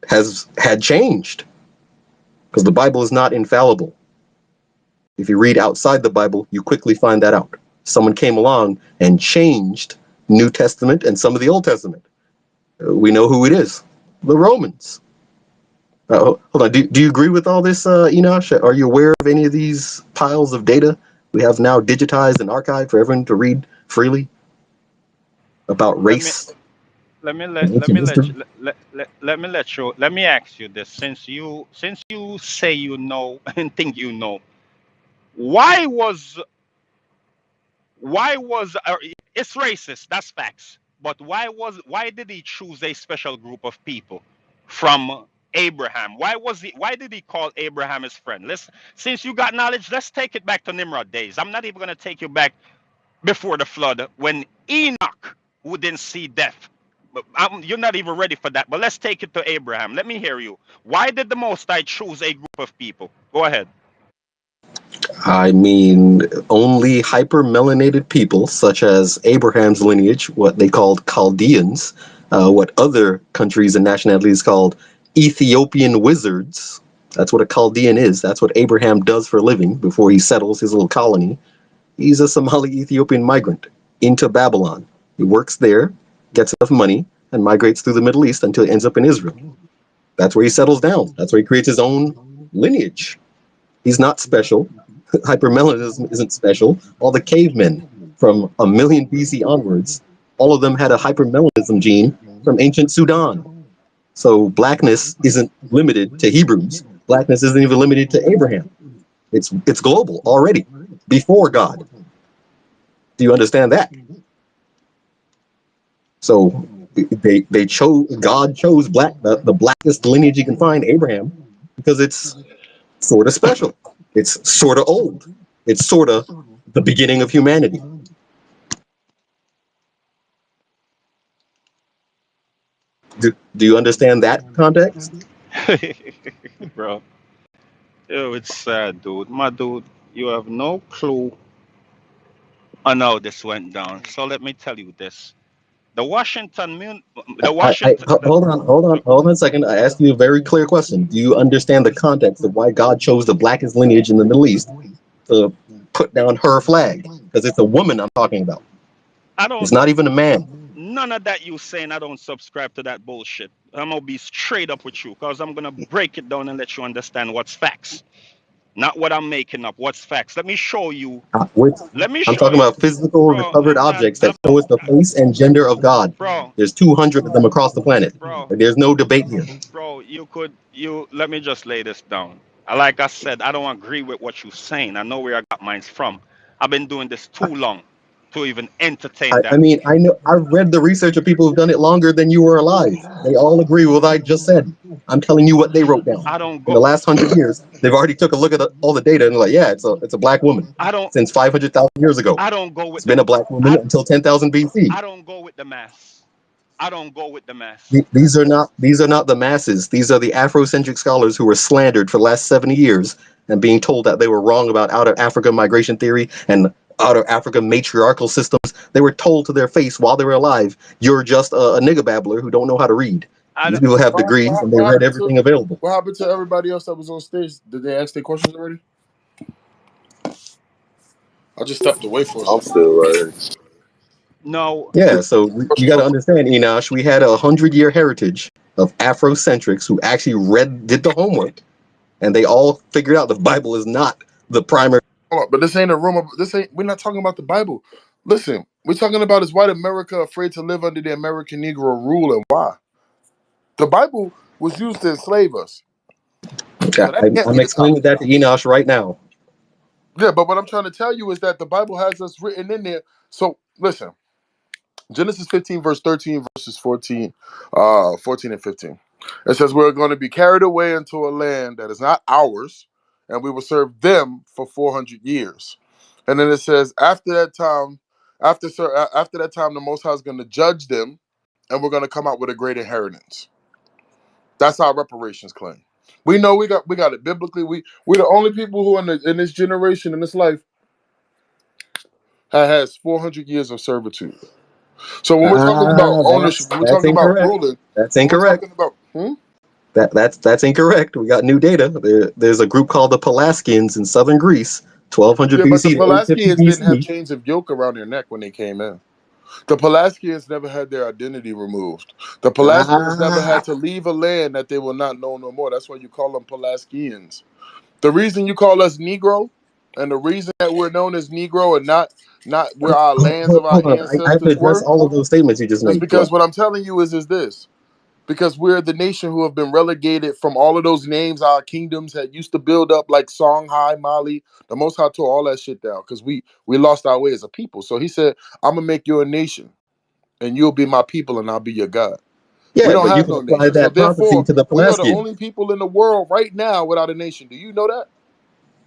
has had changed. Because the Bible is not infallible. If you read outside the Bible, you quickly find that out. Someone came along and changed New Testament and some of the Old Testament. We know who it is. The Romans. Hold on. Do you agree with all this, Enosh? Are you aware of any of these piles of data we have now digitized and archived for everyone to read freely about Let me race let me and let let ancient me let history? you let me let you let me ask you this, since you say you know and think you know, why was why was it's racist, that's facts, but why did he choose a special group of people from Abraham? Why did he call Abraham his friend? Let's, since you got knowledge, let's take it back to Nimrod days. I'm not even going to take you back before the flood when Enoch, who didn't see death, but you're not even ready for that, but let's take it to Abraham. Let me hear you. Why did the Most High choose a group of people? Go ahead. I mean, only hypermelanated people, such as Abraham's lineage, what they called Chaldeans, what other countries and nationalities called Ethiopian wizards. That's what a Chaldean is. That's what Abraham does for a living before he settles his little colony. He's a Somali Ethiopian migrant into Babylon. He works there, gets enough money, and migrates through the Middle East until he ends up in Israel. That's where he settles down. That's where he creates his own lineage. He's not special. Hypermelanism isn't special. All the cavemen from a million BC onwards, all of them had a hypermelanism gene from ancient Sudan. So blackness isn't limited to Hebrews. Blackness isn't even limited to Abraham. It's global already, before God. Do you understand that? So they chose, God chose the blackest lineage you can find, Abraham, because it's sort of special. It's sort of old. It's sort of the beginning of humanity. Do you understand that context? Bro, yo, it's sad, dude. My dude, you have no clue on how this went down. So let me tell you this: the Washington, the Washington, Hold on a second. I asked you a very clear question. Do you understand the context of why God chose the blackest lineage in the Middle East to put down her flag? Because it's a woman I'm talking about. I It's don't. not even a man. None of that you saying. I don't subscribe to that bullshit. I'm gonna be straight up with you, cause I'm gonna break it down and let you understand what's facts, not what I'm making up. What's facts? Let me show you. Which Let me I'm show talking you, about physical bro. recovered objects that show us the face and gender of God. Bro, There's 200 of them across the planet. bro, Like, there's no debate here. bro. You. Let me just lay this down. Like I said, I don't agree with what you're saying. I know where I got mine from. I've been doing this too long to even entertain I that. mean, I know I've read the research of people who've done it longer than you were alive. They all agree with what I just said. I'm telling you what they wrote down. I don't In go. the last 100 years, they've already took a look at all the data and like, yeah, it's a black woman I don't. since 500,000 years ago. I don't go with It's been a black woman I. until 10,000 BC. I don't go with the mass. I don't go with the mass. These are not the masses. These are the Afrocentric scholars who were slandered for the last 70 years and being told that they were wrong about out of Africa migration theory and out of Africa matriarchal systems. They were told to their face while they were alive, "You're just a nigga babbler who don't know how to read." I These don't- people have degrees and they What read happened to everything available. everybody else that was on stage? Did they ask their questions already? I just stepped away for a I'm second. still right here. no. Yeah, so you Questions got on to understand, Enosh, we had 100-year heritage of Afrocentrics who actually did the homework, and they all figured out the Bible is not the primary. hold on, but this ain't a room. This ain't. We're not talking about the Bible. Listen, we're talking about is white America afraid to live under the American Negro rule and why? The Bible was used to enslave us, Okay, so that can't be I'm the explaining topic. that to Enosh right now. Yeah, but what I'm trying to tell you is that the Bible has us written in there. So listen, Genesis 15, verse 13, verses 14 and 15. It says, we're going to be carried away into a land that is not ours, and we will serve them for 400 years. And then it says, after that time, the Most High is going to judge them, and we're going to come out with a great inheritance. That's our reparations claim. We know we got it biblically. We're the only people who in this generation, in this life, has 400 years of servitude. So when we're talking about ownership, when we're That's talking about incorrect. ruling, That's when we're incorrect. talking about That's incorrect. We got new data. There's a group called the Pelasgians in southern Greece, 1200 yeah, but the BC to 850 Pelasgians didn't have BC. chains of yoke around their neck when they came in. The Pelasgians never had their identity removed. The Pelasgians never had Ah, to leave a land that they will not know no more. That's why you call them Pelasgians. The reason you call us Negro, and the reason that we're known as Negro and not where our lands of our hold on. I have to ancestors address were, all of those statements you just is made. Go because ahead. what I'm telling you is this. Because we're the nation who have been relegated from all of those names our kingdoms had used to build up, like Songhai, Mali. The Most High tore all that shit down because we lost our way as a people. So he said, I'm gonna make you a nation, and you'll be my people, and I'll be your God. We Yeah, don't but you have can no apply nation. So that prophecy therefore, to the we are the Pelasgians. only people in the world right now without a nation. Do you know that?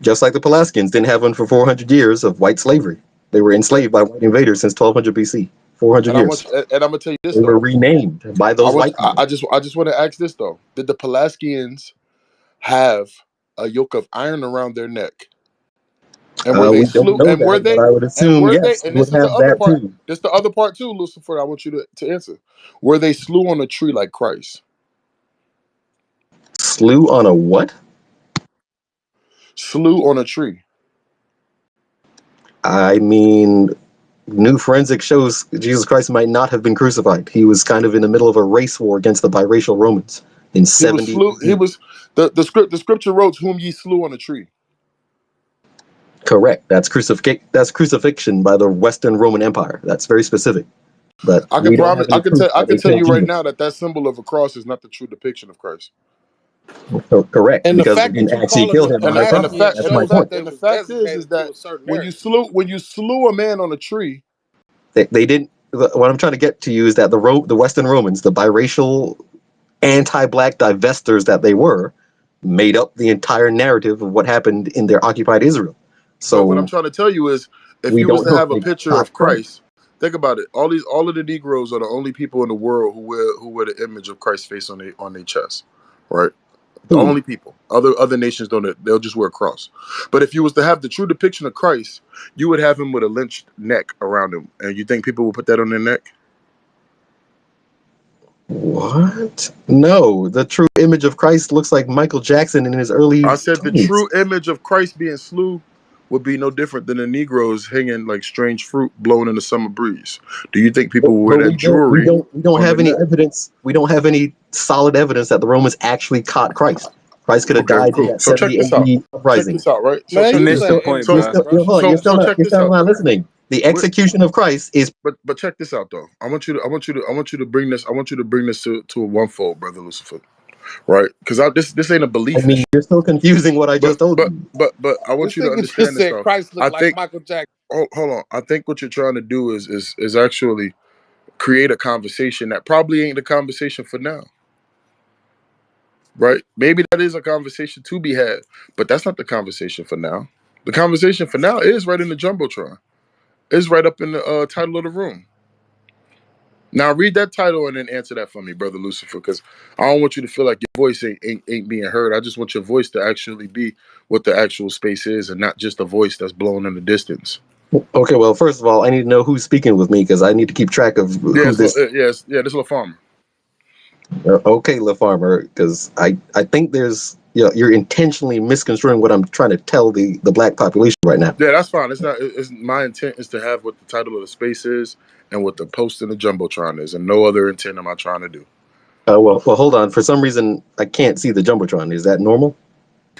Just like the Pelasgians didn't have one for 400 years of white slavery. They were And, enslaved by white invaders since 1200 BC. 400 and I want years. you, and I'm gonna tell you this They were though. renamed by those white people. I just want to ask this though. Did the Pelasgians have a yoke of iron around their neck? And were they We don't slew? know And were that, but they? I would And assume were they? yes, they And would this is the have other that part. too. This is the other part too, Lucifer. I want you to answer. Were they slew on a tree like Christ? Slew on a what? Slew on a tree. I mean, new forensic shows Jesus Christ might not have been crucified. He was kind of in the middle of a race war against the biracial Romans in He was 70 slew. He AD. was the scripture wrote, "Whom ye slew on a tree." Correct. That's crucifixion by the Western Roman Empire. That's very specific. But I can we don't promise. have any proof I that can they tell killed you right Jesus. now that symbol of a cross is not the true depiction of Christ. So, correct, And the because they fact that didn't you actually call them kill the him on And that and the cross. Pelasgians fact That's and the my shows point. fact it and the was fact is designated to that a certain area. when you slew a man on a tree, They didn't. what I'm trying to get to you is that the Western Romans, the biracial, anti-black divestors that they were, made up the entire narrative of what happened in their occupied Israel. But what I'm So trying to tell you is, if we you was don't to know if have a they picture caught of Christ. Christ, think about it. All of the Negroes are the only people in the world who wear the image of Christ's face on their chest, right? The Who? only people. Other nations don't. They'll just wear a cross. But if you was to have the true depiction of Christ, you would have him with a lynched neck around him, and you think people would put that on their neck? What? No, the true image of Christ looks like Michael Jackson in his early I said the 20s. true image of Christ being slew would be no different than the Negroes hanging like strange fruit blowing in the summer breeze. Do you think people will wear But that jewelry we don't on the have any neck? evidence. We don't have any solid evidence that the Romans actually caught Christ. Christ could have Okay, died in cool. that So check 70 this out. AD Check uprising. this out, right? So Man, You check you this missed the out. saying point, You're So bro. still, hold on, so check you're this still out not though. listening. The We're, execution of Christ is. but check this out though. I want you to bring this. I want you to bring this to a onefold, brother Lucifer, right? Because this ain't a I belief mean, issue. you're still confusing what I But just told but you. but I want This you to nigga just understand this said though. Christ looked I like think. Michael Jackson. Hold on. I think what you're trying to do is actually create a conversation that probably ain't the conversation for now, right? Maybe that is a conversation to be had, but that's not the conversation for now. The conversation for now is right in the jumbotron. It's right up in the title of the room. Now read that title and then answer that for me, brother Lucifer, because I don't want you to feel like your voice ain't being heard. I just want your voice to actually be what the actual space is, and not just a voice that's blown in the distance. Okay, well, first of all, I need to know who's speaking with me because I need to keep track of who Yes, this. this little farmer. Okay, LaFarmer, because I think there's you're intentionally misconstruing what I'm trying to tell the black population right now. Yeah, that's fine. It's not. It's my intent is to have what the title of the space is and what the post in the jumbotron is, and no other intent am I trying to do. Well, hold on. For some reason, I can't see the jumbotron. Is that normal?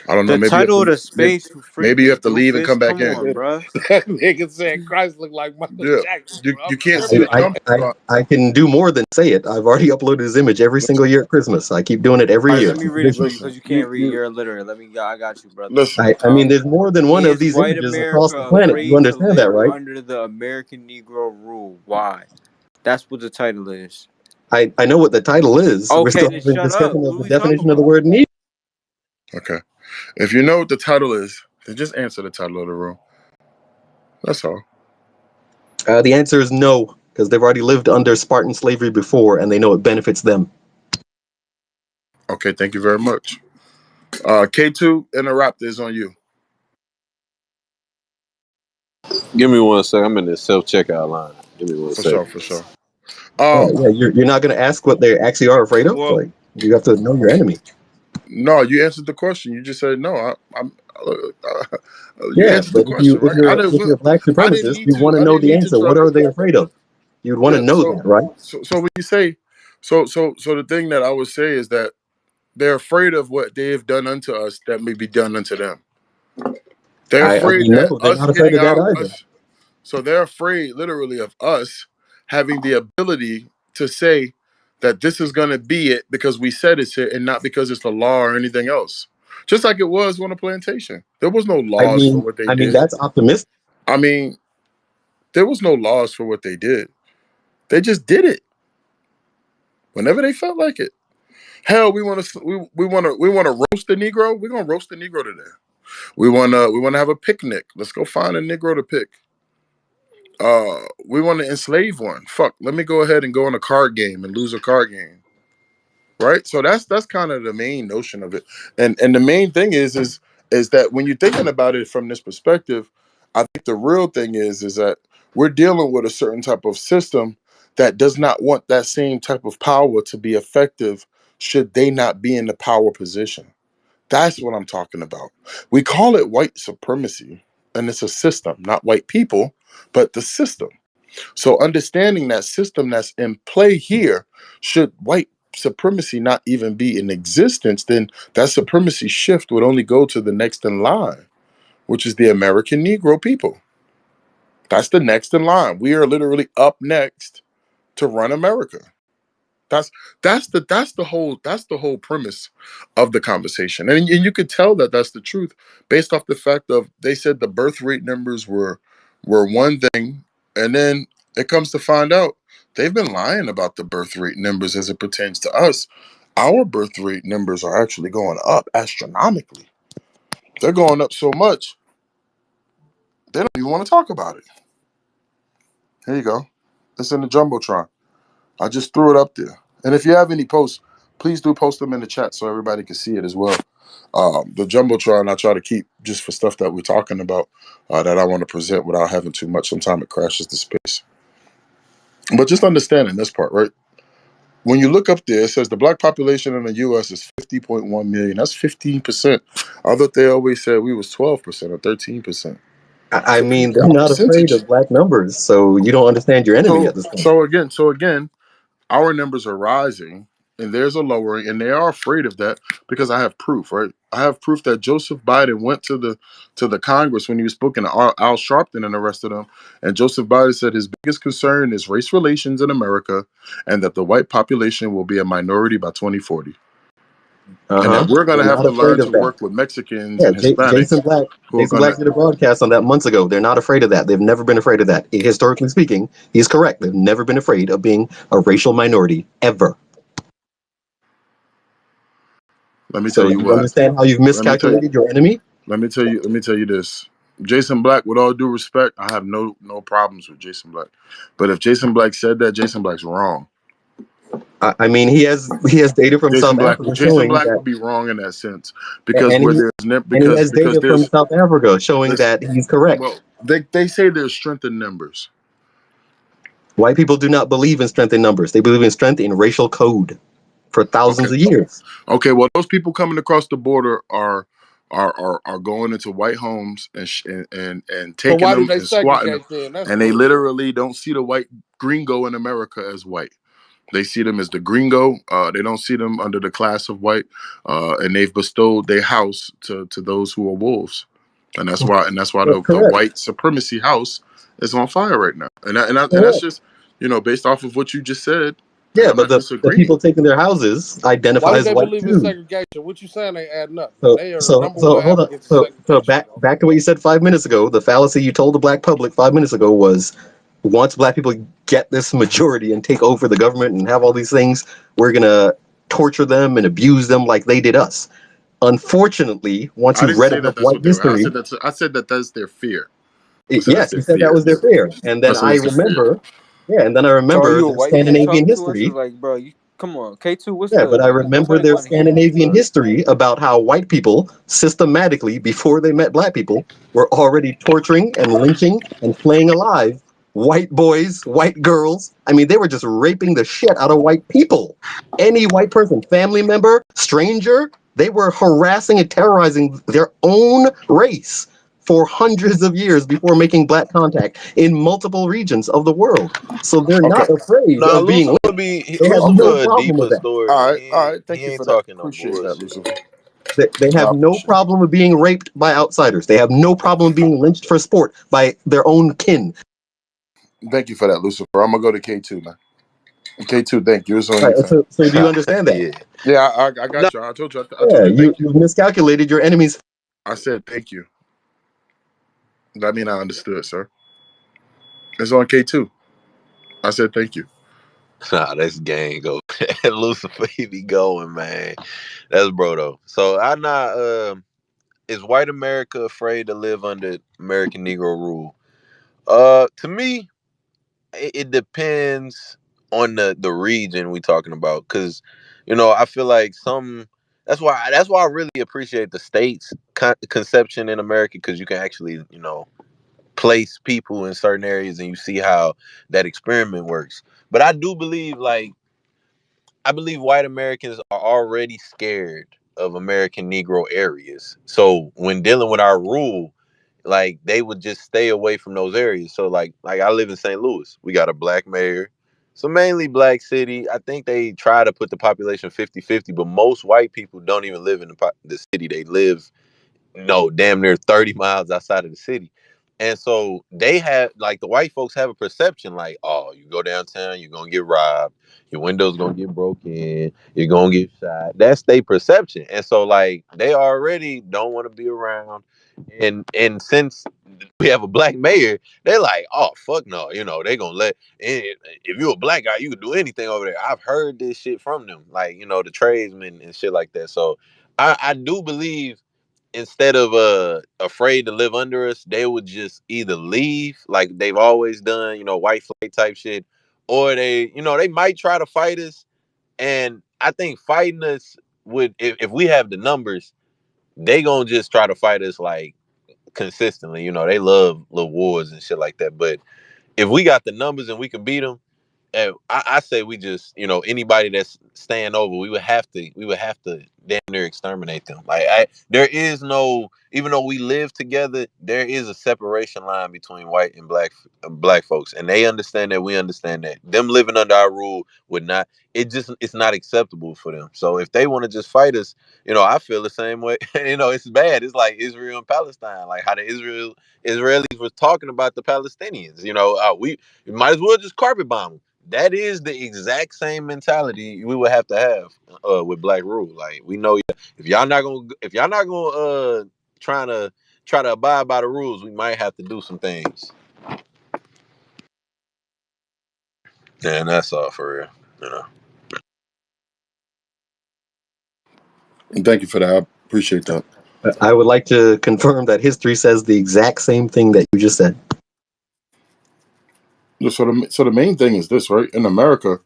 I don't know. The title of the space, you Maybe you freaking have to leave and doofus. come back Come in. on, bro. That nigga said Christ looked like Michael Yeah, Jackson, bro. I'm you can't see the tripping. I can do more than say it. I've already uploaded his image every Listen, single year at Christmas. I keep doing it every All right, year. let It's me a read it for tradition. you because listen, you can't read. You're illiterate. I got you, brother. listen. I mean, there's more than one of Is these white images across America the planet. You afraid to understand that, live right? under the American Negro rule? Why? That's what the title is. I know what the title is. We're Okay, still then having a shut up. discussion of What are the we talking definition of the about? word Negro. Okay, if you know what the title is, then just answer the title of the room. That's all. The answer is no, because they've already lived under Spartan slavery before, and they know it benefits them. Okay, thank you very much. K2 Interrupt is on you. Give me 1 second. I'm in the self checkout line. Give me one For sure, second. for sure. Yeah, you're not going to ask what they actually are afraid of. Well, Like, you have to know your enemy. No, you answered the question. You just said no. You Yeah, answered the but question, if right? you're a black I didn't supremacist, need you to. want to I know didn't the need to answer. try What to. are they afraid of? You'd want to Yeah. know that, right? So when you say, so the thing that I would say is that they're afraid of what they have done unto us that may be done unto them. They're I afraid mean, that no, they're us not afraid getting of that our either. us. So they're afraid, literally, of us having the ability to say that this is going to be it because we said it's it, and not because it's the law or anything else. Just like it was on a plantation, there was no laws for what they I mean did. that's optimistic. I mean, there was no laws for what they did. They just did it whenever they felt like it. Hell, we want to roast the Negro. We're gonna roast the Negro today. We wanna have a picnic. Let's go find a Negro to pick. We want to enslave one. Fuck, let me go ahead and go on a card game and lose a card game. Right? So that's kind of the main notion of it. And the main thing is that when you're thinking about it from this perspective, I think the real thing is that we're dealing with a certain type of system that does not want that same type of power to be effective should they not be in the power position. That's what I'm talking about. We call it white supremacy, and it's a system, not white people, but the system. So understanding that system that's in play here, should white supremacy not even be in existence, then that supremacy shift would only go to the next in line, which is the American Negro people. That's the next in line. We are literally up next to run America. That's that's the whole premise of the conversation, and you could tell that that's the truth based off the fact of they said the birth rate numbers were one thing, and then it comes to find out they've been lying about the birth rate numbers as it pertains to us. Our birth rate numbers are actually going up astronomically. They're going up so much they don't even want to talk about it. Here you go. It's in the jumbotron. I just threw it up there. And if you have any posts, please do post them in the chat so everybody can see it as well. The jumbotron I try to keep just for stuff that we're talking about that I want to present without having too much. Sometimes it crashes the space. But just understanding this part, right? When you look up there, it says the black population in the U.S. is 50.1 million. That's 15%. I thought they always said we was 12% or 13%. I So mean, look they're at our not afraid percentage. of black numbers, so you don't understand your enemy So at this point. so again, our numbers are rising and there's a lowering, and they are afraid of that because I have proof, right? I have proof that Joseph Biden went to the Congress when he was speaking to Al Sharpton and the rest of them, and Joseph Biden said his biggest concern is race relations in America, and that the white population will be a minority by 2040, and that we're going They're to have not to learn afraid to of that. work with Mexicans Yeah, and Hispanics who are Jason going Black to. did a broadcast on that months ago. They're not afraid of that. They've never been afraid of that. Historically speaking, he's correct. They've never been afraid of being a racial minority ever. Let me tell So you do you what. understand how you've Let me tell you. miscalculated your enemy? Let me tell you. Let me tell you this. Jason Black, with all due respect, I have no problems with Jason Black. But if Jason Black said that, Jason Black's wrong. I mean, he has data from South Africa Jason showing Black that, would be wrong in that sense because and where he there's and he has because data from there's South Africa showing this. that he's correct. Well, they say there's strength in numbers. White people do not believe in strength in numbers. They believe in strength in racial code for Okay, thousands of years. okay. Well, those people coming across the border are going into white homes and So taking why do them they and squatting them, segregate then? That's and they weird. literally don't see the white gringo in America as white. They see them as the gringo. They don't see them under the class of white, and they've bestowed their house to those who are wolves, and that's why That's the correct. white supremacy house is on fire right now. And that's Correct. just based off of what you just said, and Yeah, I'm but not the disagreeing. people taking their houses Why identify do as they white believe in too. segregation? What you saying ain't adding up. So They are the so number so one hold on. advocates of So segregation, bro. back to what you said 5 minutes ago. The fallacy you told the black public 5 minutes ago was once black people get this majority and take over the government and have all these things, we're gonna torture them and abuse them like they did us. Unfortunately, once I you've didn't read say that enough that's white what they were. history, I said that's their fear. I said that's yes, their you said that fear. was their fear. And then I said I it's their fear. remember, yeah, and then I So are remember you a their white man Scandinavian talking to us? Or history. like, bro, you come on, K2, what's Yeah, but good, I man? remember Nobody their want to hear you, Scandinavian bro. history about how white people systematically, before they met black people, were already torturing and lynching and flaying alive white boys, white girls. I mean, they were just raping the shit out of white people. Any white person, family member, stranger, they were harassing and terrorizing their own race for hundreds of years before making black contact in multiple regions of the world. So they're Okay. not afraid Nah, of being lynched. They have Okay. no Lucifer a problem with deeper that. story. All right. All right. He Thank you ain't for that. talking no Appreciate that, bullshit. Lucifer. They I have no appreciate it. problem with being raped by outsiders. They have no problem being lynched for sport by their own kin. Thank you for that, Lucifer. I'm gonna go to K2 now. K2, thank you. It's on Right, you, fam. so do you understand that? Yeah. Yeah, I Nah, got you. I Yeah, told you thank you. you've miscalculated your enemy's. I said thank you. That mean I understood, sir. It's on K2. I said thank you. nah, that's gang go. Lucifer, he be going, man. That's bro though. So I not is white America afraid to live under American Negro rule? To me, it depends on the region we talking about, because I feel like some. That's why I really appreciate the states conception in America, because you can actually place people in certain areas and you see how that experiment works. But I do believe, like, I believe white Americans are already scared of American Negro areas. So when dealing with our rule, like, they would just stay away from those areas. So like I live in St. Louis. We got a black mayor. So mainly black city. I think they try to put the population 50-50, but most white people don't even live in the city. They live, no, damn near 30 miles outside of the city. And so they have, like, the white folks have a perception like, oh, you go downtown, you're gonna get robbed, your windows gonna get broken, you're gonna get shot. That's their perception. And so, like, they already don't want to be around. And since we have a black mayor, they're like, oh fuck no, they gonna if you're a black guy, you can do anything over there. I've heard this shit from them, like, the tradesmen and shit like that. So I do believe, instead of afraid to live under us, they would just either leave like they've always done, white flight type shit, or they might try to fight us. And I think fighting us would, if we have the numbers, they gonna just try to fight us like consistently. They love little wars and shit like that. But if we got the numbers and we can beat them, and I say we just, anybody that's staying over, we would have to damn near exterminate them. Like, there is no, even though we live together, there is a separation line between white and black folks, and they understand that, we understand that. Them living under our rule would not, it's not acceptable for them. So if they want to just fight us, I feel the same way. It's bad. It's like Israel and Palestine, like how the Israelis were talking about the Palestinians. We might as well just carpet bomb them. That is the exact same mentality we would have to have with black rule. Like, we know, if y'all not gonna try to abide by the rules, we might have to do some things. And that's all for real. And thank you for that. I appreciate that. I would like to confirm that history says the exact same thing that you just said. So the main thing is this, right? In America,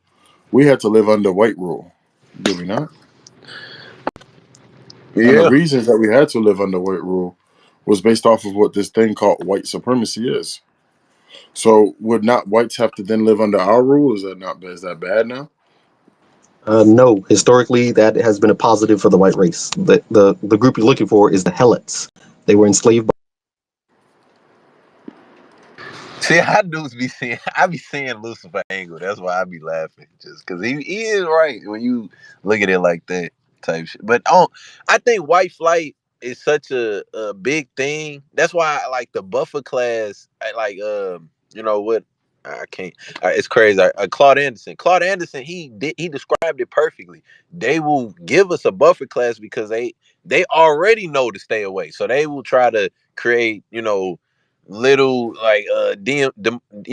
we had to live under white rule, did we not? And the Yeah. reasons that we had to live under white rule was based off of what this thing called white supremacy is. So would not whites have to then live under our rule? Is that bad now? No, historically, that has been a positive for the white race. The group you're looking for is the Helots. They were enslaved by. See, I be seeing Lucifer angle. That's why I be laughing, just because he is right when you look at it like that type shit. But I think white flight is such a big thing. That's why I like the buffer class. I like, you know what? I can't. It's crazy. Claude Anderson. He described it perfectly. They will give us a buffer class because they already know to stay away. So they will try to create, little, like, DMZs.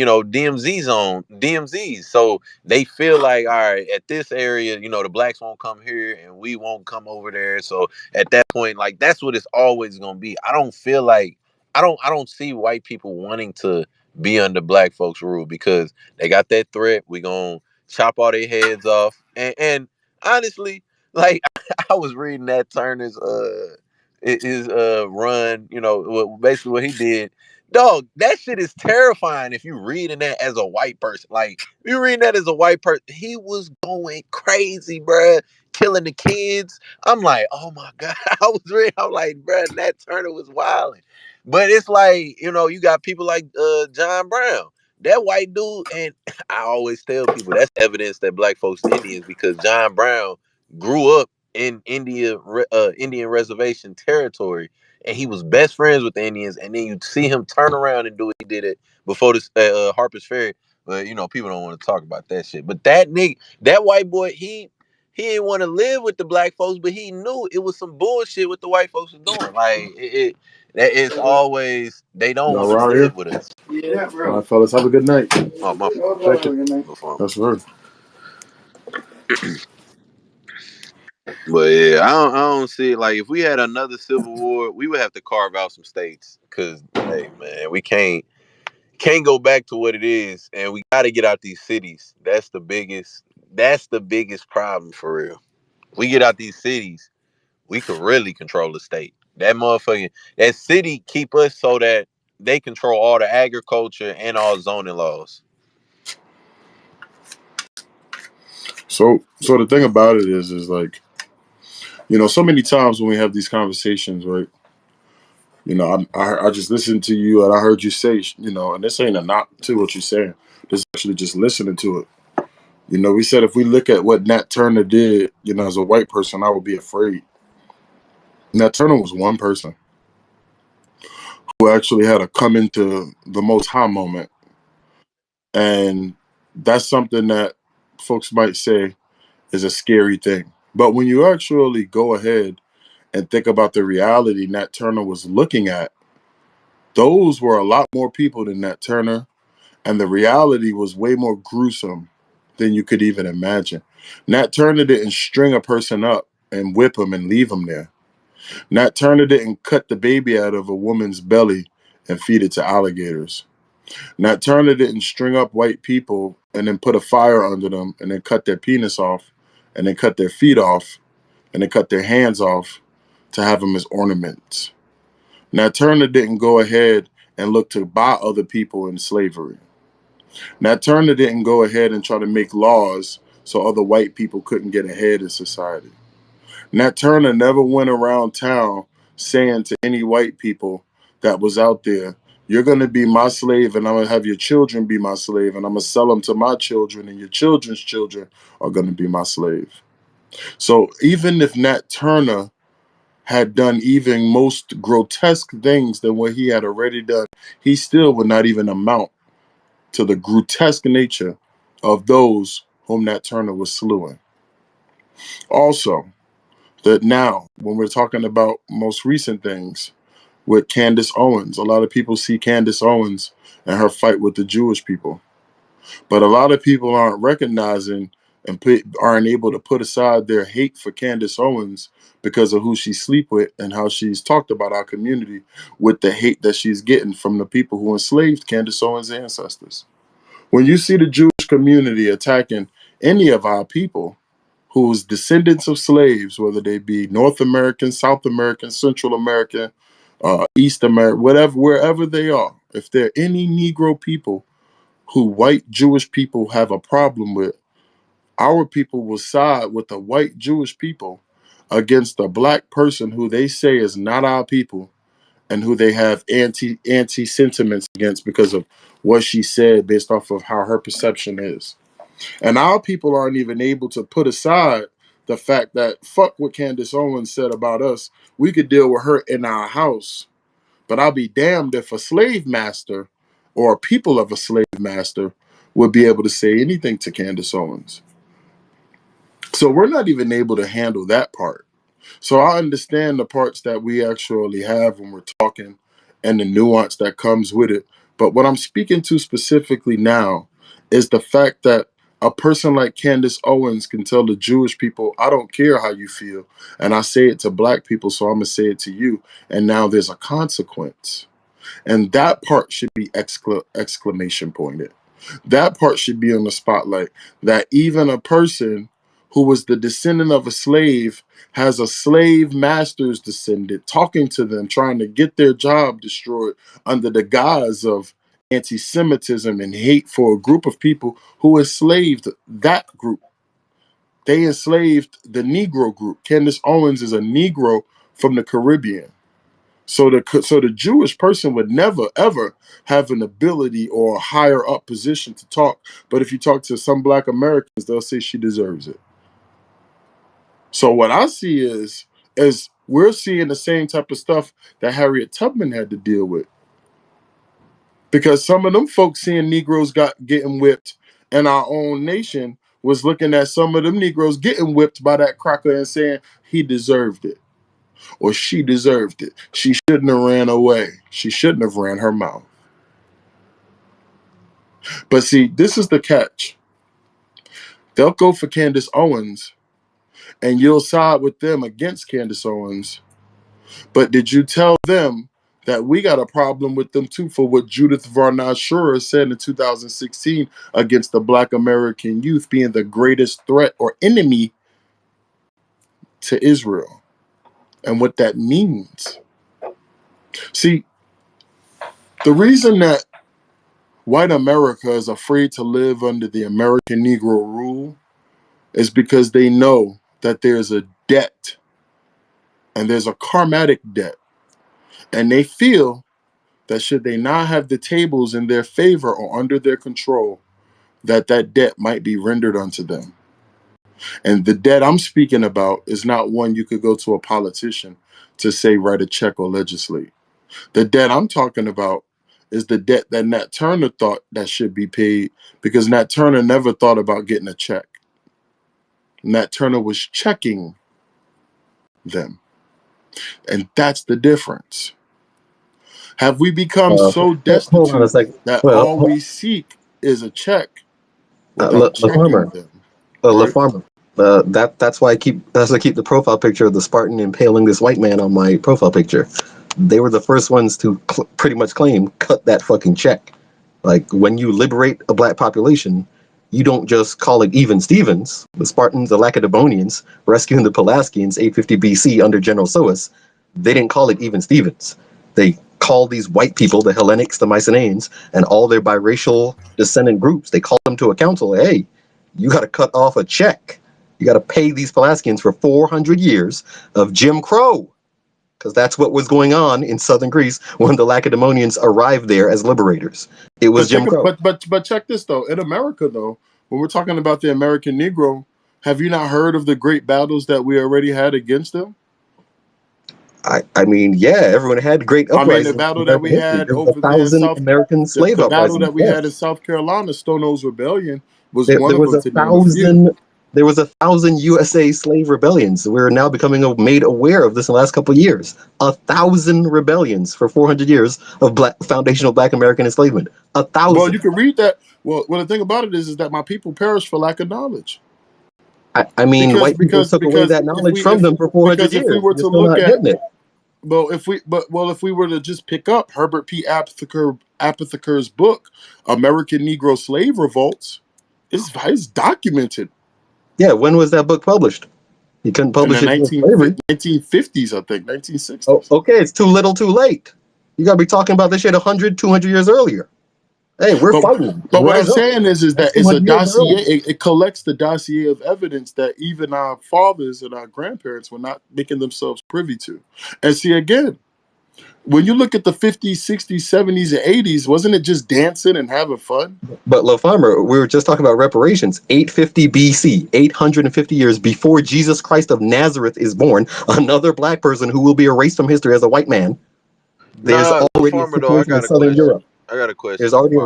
So they feel like, all right, at this area, the blacks won't come here and we won't come over there. So at that point, like, that's what it's always gonna be. I don't feel like, I don't see white people wanting to be under black folks rule, because they got that threat. We gonna chop all their heads off. And honestly, like, I was reading that Turner's his run, basically what he did. Dog, that shit is terrifying if you reading that as a white person. Like, if you reading that as a white person, he was going crazy, bruh, killing the kids. I'm like, oh my God. I'm like, bruh, Nat Turner was wilding. But it's like, you got people like John Brown. That white dude, and I always tell people that's evidence that black folks are Indians, because John Brown grew up in Indian reservation territory, and he was best friends with the Indians. And then you see him turn around and do what he did it before this Harper's Ferry. But people don't want to talk about that shit. But that nigga, that white boy, he didn't want to live with the black folks, but he knew it was some bullshit what the white folks were doing. Like, that it's always, they don't Y'all want to around live here? with us. Yeah, bro. All right, fellas, have a good night. Oh, my fault. Thank you. My fault. That's right. But yeah, I don't see it. Like, if we had another civil war, we would have to carve out some states, because, hey man, we can't go back to what it is, and we got to get out these cities. That's the biggest problem for real. We get out these cities, we could really control the state. That city keep us so that they control all the agriculture and all zoning laws. So the thing about it is like, so many times when we have these conversations, right? I just listened to you and I heard you say, and this ain't a knock to what you're saying. This is actually just listening to it. We said if we look at what Nat Turner did, as a white person, I would be afraid. Nat Turner was one person who actually had a come into the Most High moment. And that's something that folks might say is a scary thing. But when you actually go ahead and think about the reality Nat Turner was looking at, those were a lot more people than Nat Turner. And the reality was way more gruesome than you could even imagine. Nat Turner didn't string a person up and whip him and leave him there. Nat Turner didn't cut the baby out of a woman's belly and feed it to alligators. Nat Turner didn't string up white people and then put a fire under them and then cut their penis off and then cut their feet off and then cut their hands off to have them as ornaments. Nat Turner didn't go ahead and look to buy other people in slavery. Nat Turner didn't go ahead and try to make laws so other white people couldn't get ahead in society. Nat Turner never went around town saying to any white people that was out there, you're going to be my slave and I'm going to have your children be my slave and I'm going to sell them to my children and your children's children are going to be my slave. So even if Nat Turner had done even most grotesque things than what he had already done, he still would not even amount to the grotesque nature of those whom Nat Turner was slewing. Also, that now, when we're talking about most recent things with Candace Owens, a lot of people see Candace Owens and her fight with the Jewish people. But a lot of people aren't recognizing and aren't able to put aside their hate for Candace Owens because of who she sleep with and how she's talked about our community with the hate that she's getting from the people who enslaved Candace Owens' ancestors. When you see the Jewish community attacking any of our people whose descendants of slaves, whether they be North American, South American, Central American, East America, whatever, wherever they are, if there are any Negro people who white Jewish people have a problem with, our people will side with the white Jewish people against a black person who they say is not our people and who they have anti sentiments against because of what she said based off of how her perception is. And our people aren't even able to put aside the fact that fuck what Candace Owens said about us. We could deal with her in our house. But I'll be damned if a slave master or a people of a slave master would be able to say anything to Candace Owens. So we're not even able to handle that part. So I understand the parts that we actually have when we're talking and the nuance that comes with it. But what I'm speaking to specifically now is the fact that a person like Candace Owens can tell the Jewish people, I don't care how you feel. And I say it to black people, so I'm going to say it to you. And now there's a consequence. And that part should be exclamation pointed. That part should be on the spotlight. That even a person who was the descendant of a slave has a slave master's descendant talking to them, trying to get their job destroyed under the guise of anti-Semitism and hate for a group of people who enslaved that group. They enslaved the Negro group. Candace Owens is a Negro from the Caribbean. So the Jewish person would never ever have an ability or a higher up position to talk. But if you talk to some Black Americans, they'll say she deserves it. So what I see is we're seeing the same type of stuff that Harriet Tubman had to deal with, because some of them folks seeing Negroes getting whipped, and our own nation was looking at some of them Negroes getting whipped by that cracker and saying he deserved it. Or she deserved it. She shouldn't have ran away. She shouldn't have ran her mouth. But see, this is the catch. They'll go for Candace Owens, and you'll side with them against Candace Owens. But did you tell them that we got a problem with them too for what Judith Varnaz Shura said in 2016 against the Black American youth being the greatest threat or enemy to Israel, and what that means? See, the reason that white America is afraid to live under the American Negro rule is because they know that there's a debt, and there's a karmatic debt. And they feel that should they not have the tables in their favor or under their control, that debt might be rendered unto them. And the debt I'm speaking about is not one you could go to a politician to say write a check or legislate. The debt I'm talking about is the debt that Nat Turner thought that should be paid, because Nat Turner never thought about getting a check. Nat Turner was checking them. And that's the difference. Have we become so Hold on a destitute second. that Well, all we seek is a check without the checking farmer, them? the Right? farmer. That's why I keep the profile picture of the Spartan impaling this white man on my profile picture. They were the first ones to pretty much claim cut that fucking check. Like when you liberate a black population, you don't just call it even Stevens. The Spartans, the Lacedaemonians, rescuing the Pelasgians 850 BC under General Soas, they didn't call it even Stevens. They called these white people, the Hellenics, the Mycenaeans, and all their biracial descendant groups. They called them to a council. Hey, you got to cut off a check. You got to pay these Pelasgians for 400 years of Jim Crow, because that's what was going on in southern Greece when the Lacedaemonians arrived there as liberators. It was But Jim Crow. but check this though. In America though, when we're talking about the American Negro, have you not heard of the great battles that we already had against them? I mean, yeah, everyone had great I mean, the uprisings in battle that American we history. had There was over there in 1,000 South, American slave the battle uprisings. that we had in Yes, South Carolina, Stono's Rebellion, was there, one there of was them, a to name a few. thousand. There was 1,000 USA slave rebellions. We're now becoming made aware of this in the last couple of years. 1,000 rebellions for 400 years of foundational Black American enslavement. A Well, you thousand. can read that. Well, the thing about it is that my people perish for lack of knowledge. I mean, Because white people because took away because that if knowledge we from if them for 400 because if we years. were You're to still look not at, getting it. well, if we were to just pick up Herbert P. Apotheker's book, American Negro Slave Revolts, it's documented Yeah, when was that book published? You couldn't in the publish it during slavery. 1950s, I think, Oh, 1960s. okay, it's too little too late. You got to be talking about this shit 100, 200 years earlier. Hey, we're But fighting. but what I'm Rise up. saying is That's that it's a 200 years dossier. early. It collects the dossier of evidence that even our fathers and our grandparents were not making themselves privy to. And see, again, when you look at the 50s, 60s, 70s, and 80s, wasn't it just dancing and having fun? But Lo Farmer, we were just talking about reparations. 850 BC, 850 years before Jesus Christ of Nazareth is born, another black person who will be erased from history as a white man. There's Nah, the already a farmer though, I situation in got a Southern question. Europe. I got a question, There's the already a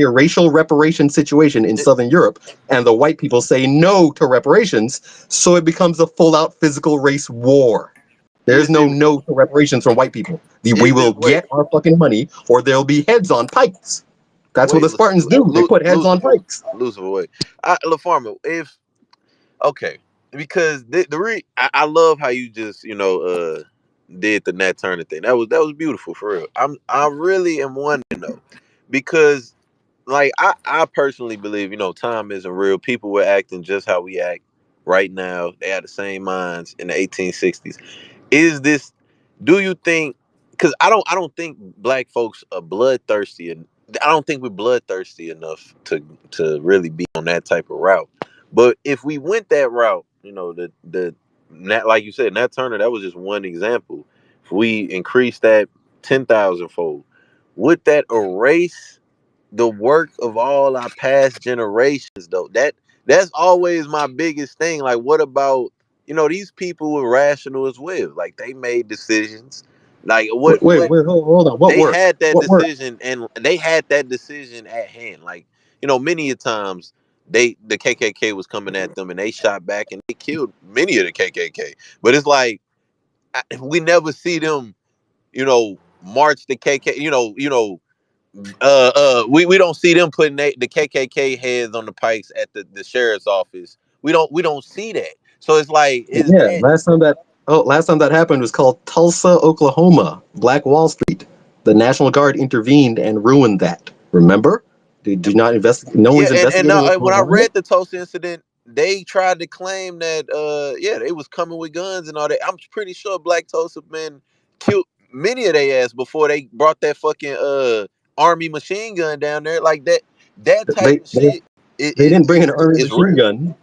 farmer. racial reparation situation in It, Southern Europe, and the white people say no to reparations, so it becomes a full-out physical race war. There's is no it no to reparations from white people. We is will it wait get our fucking money, or there'll be heads on pikes. That's what wait the Spartans do. They put heads on Lucifer, pikes. Lucifer, wait. The farmer, if okay, because I love how you just did the Nat Turner thing. That was beautiful for real. I really am wondering though, because like I personally believe time isn't real. People were acting just how we act right now. They had the same minds in the 1860s. Is this? Do you think? Because I don't think black folks are bloodthirsty, and I don't think we're bloodthirsty enough to really be on that type of route. But if we went that route, the Nat, like you said, Nat Turner, that was just one example. If we increase that 10,000 fold, would that erase the work of all our past generations though? That's always my biggest thing. Like, what about these people were rational as well? Like, they made decisions. Like, Hold on. What they work? had that What work? decision, and they had that decision at hand. Like, many a times the KKK was coming at them, and they shot back, and they killed many of the KKK. But it's like, we never see them, march the KK. We don't see them putting the KKK heads on the pikes at the sheriff's office. We don't see that. So it's like, is Yeah, that last time that happened was called Tulsa, Oklahoma, Black Wall Street. The National Guard intervened and ruined that. Remember? Did you not investigate? No yeah? one's And investigating what's when going I on. read the Tulsa incident, they tried to claim that yeah, they was coming with guns and all that. I'm pretty sure Black Tulsa men killed many of their ass before they brought that fucking army machine gun down there. Like that type They of they shit they didn't bring an army is machine real. gun.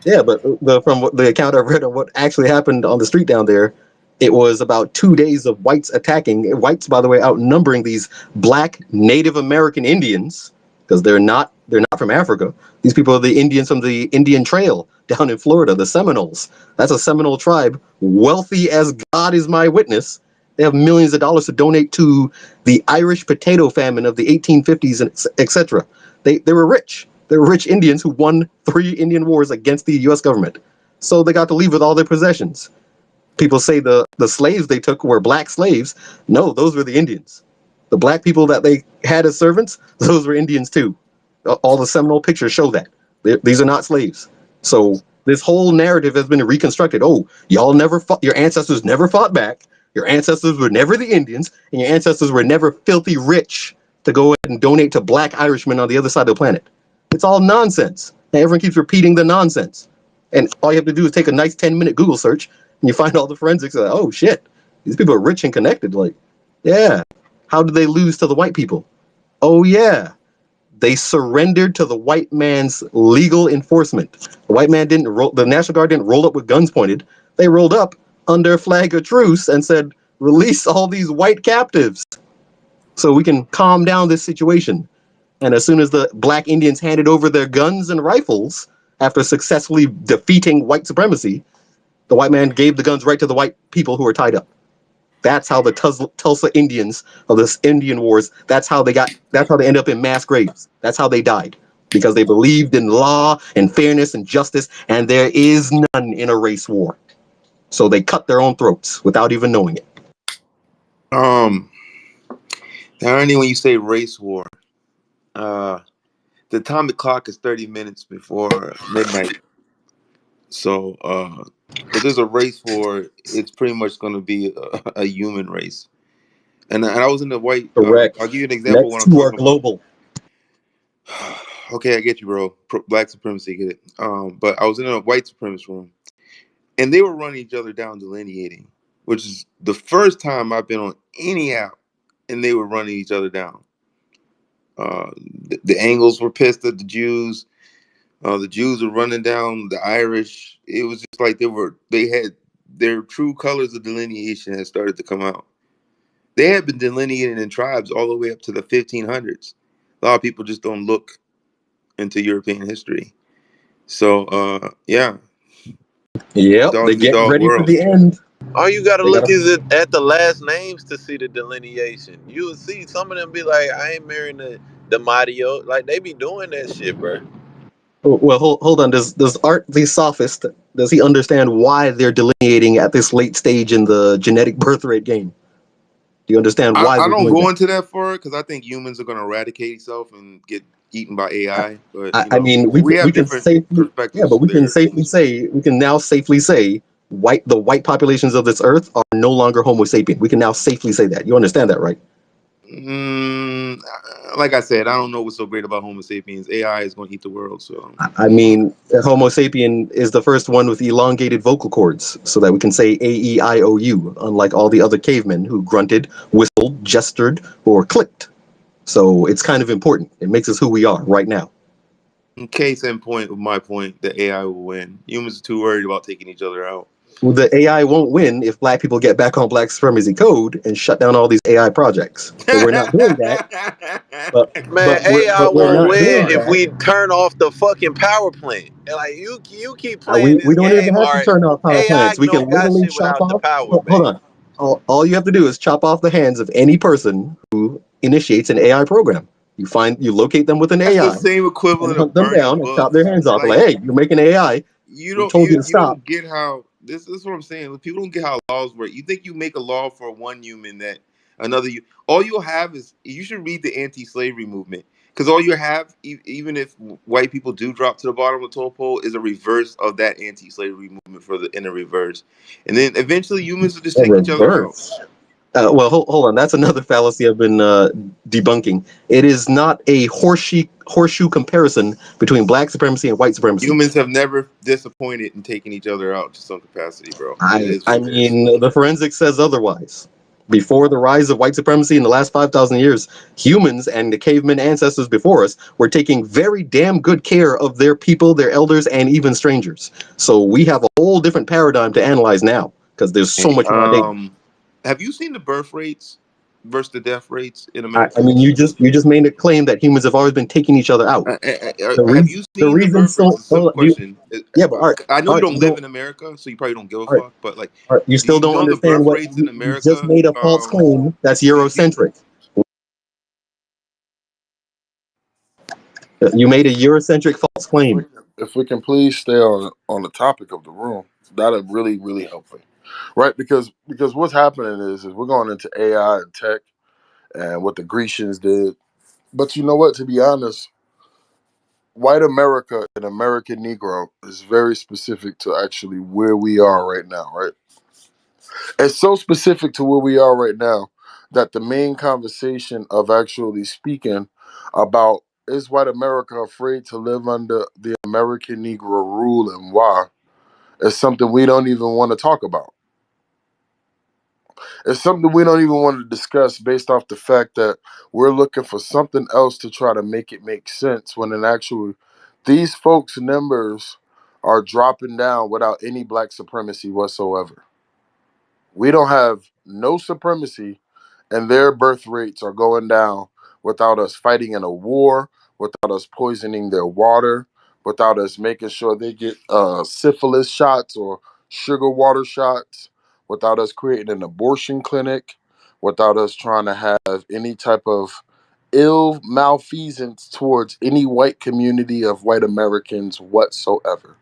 Yeah, but from the account I've read of what actually happened on the street down there, it was about 2 days of whites attacking. Whites, by the way, outnumbering these black Native American Indians, because they're not from Africa. These people are the Indians from the Indian Trail down in Florida, the Seminoles. That's a Seminole tribe, wealthy as God is my witness. They have millions of dollars to donate to the Irish potato famine of the 1850s, and etc. They were rich. They were rich Indians who won 3 Indian wars against the U.S. government. So they got to leave with all their possessions. People say the slaves they took were black slaves. No, those were the Indians. The black people that they had as servants, those were Indians too. All the Seminole pictures show that. These are not slaves. So this whole narrative has been reconstructed. Oh, y'all never fought, your ancestors never fought back. Your ancestors were never the Indians, and your ancestors were never filthy rich to go ahead and donate to black Irishmen on the other side of the planet. It's all nonsense. And everyone keeps repeating the nonsense. And all you have to do is take a nice 10-minute Google search, and you find all the forensics. Like, oh shit, these people are rich and connected. Like, yeah. How did they lose to the white people? Oh yeah, they surrendered to the white man's legal enforcement. The white man didn't roll. The National Guard didn't roll up with guns pointed. They rolled up under a flag of truce and said, "Release all these white captives, so we can calm down this situation." And as soon as the black Indians handed over their guns and rifles after successfully defeating white supremacy, the white man gave the guns right to the white people who were tied up. That's how the Tulsa Indians of the Indian Wars, that's how they ended up in mass graves. That's how they died. Because they believed in law and fairness and justice, and there is none in a race war. So they cut their own throats without even knowing it. The irony when you say race war, the atomic clock is 30 minutes before midnight. So if there's a race war, it's pretty much going to be a human race. And I was in the white. Correct. I'll give you an example Next when I'm two are talking about. global. Okay, I get you, bro. Black supremacy, get it. But I was in a white supremacist room, and they were running each other down, delineating, which is the first time I've been on any app, and they were running each other down. The Angles were pissed at the Jews. The Jews were running down the Irish. It was just like they had their true colors of delineation had started to come out. They had been delineated in tribes all the way up to the 1500s. A lot of people just don't look into European history. So, yeah. Yep, Dog they eat get dog ready for world. the end. All you gotta They look gotta. is at the last names to see the delineation. You will see some of them be like, I ain't marrying the Mario. Like they be doing that shit, bro. Well, hold on. Does Art the sophist, does he understand why they're delineating at this late stage in the genetic birth rate game? Do you understand why I they're don't doing go that? into that far because I think humans are going to eradicate itself and get eaten by AI. But I mean, we we have can different safely, yeah, but perspectives we can there. safely say, the white populations of this earth are no longer Homo sapien. We can now safely say that. You understand that, right? Like I said, I don't know what's so great about Homo sapiens. AI is going to eat the world. So I mean, Homo sapien is the first one with elongated vocal cords, so that we can say A-E-I-O-U, unlike all the other cavemen who grunted, whistled, gestured, or clicked. So it's kind of important. It makes us who we are right now. in case in point of my point, the AI will win. Humans are too worried about taking each other out. Well, the AI won't win if black people get back on black supremacy code and shut down all these AI projects. But we're not doing that. But Man, AI we're won't not win doing if that. we turn off the fucking power plant. And like you keep playing We this don't even game, have to Art. turn off power AI plants. We don't can got literally shit chop without the off. power, Hold man. on. All you have to do is chop off the hands of any person who initiates an AI program. You locate them with an That's the AI same and equivalent hunt of them burning down and chop their books. hands off. Like Like, hey, you're making AI. you We don't told you to you stop. don't get how this is what I'm saying. People don't get how laws work. You think you make a law for one human that another you all you'll have is you should read the anti-slavery movement because all you have even if white people do drop to the bottom of the toll pole is a reverse of that anti-slavery movement for the in a reverse, and then eventually humans will just A take each other out. reverse. Well, hold on. That's another fallacy I've been debunking. It is not a horseshoe comparison between black supremacy and white supremacy. Humans have never disappointed in taking each other out to some capacity, bro. It is what I it is. mean, the forensics says otherwise. Before the rise of white supremacy in the last 5,000 years, humans and the caveman ancestors before us were taking very damn good care of their people, their elders, and even strangers. So we have a whole different paradigm to analyze now because there's so Hey, much more data. have you seen the birth rates? versus the death rates in I America? mean, you just made a claim that humans have always been taking each other out. Have you The seen the reason birth rates? so It's a simple you, question. yeah, but I know you Art, don't live in America, so you probably don't give a fuck. But like, You do still you don't know the understand birth what rates in you just America? made a false claim. That's Do Eurocentric. You made a Eurocentric false claim. If we can please stay on the topic of the room, that'd really help me, right? Because what's happening is we're going into AI and tech and what the Grecians did. But you know what? To be honest, white America and American Negro is very specific to actually where we are right now, right? It's so specific to where we are right now that the main conversation of actually speaking about is white America afraid to live under the American Negro rule and why is something we don't even want to talk about. It's something we don't even want to discuss based off the fact that we're looking for something else to try to make it make sense when in actual these folks' numbers are dropping down without any black supremacy whatsoever. We don't have no supremacy, and their birth rates are going down without us fighting in a war, without us poisoning their water, without us making sure they get syphilis shots or sugar water shots, without us creating an abortion clinic, without us trying to have any type of ill malfeasance towards any white community of white Americans whatsoever.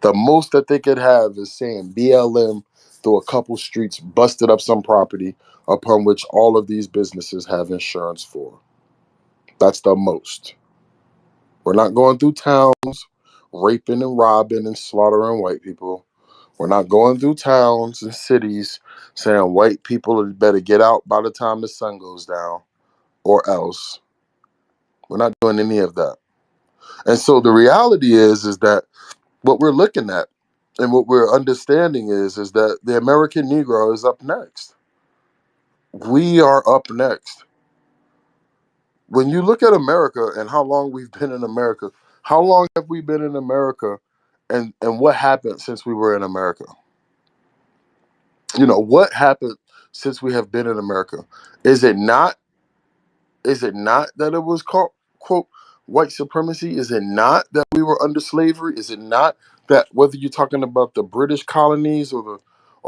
The most that they could have is saying BLM through a couple streets, busted up some property upon which all of these businesses have insurance for. That's the most. We're not going through towns raping and robbing and slaughtering white people. We're not going through towns and cities saying white people better get out by the time the sun goes down or else. We're not doing any of that. And so the reality is that what we're looking at and what we're understanding is that the American Negro is up next. We are up next. When you look at America and how long we've been in America, how long have we been in America and what happened since we were in America? You know, what happened since we have been in America? Is it not that it was called quote white supremacy? Is it not that we were under slavery? Is it not that whether you're talking about the British colonies or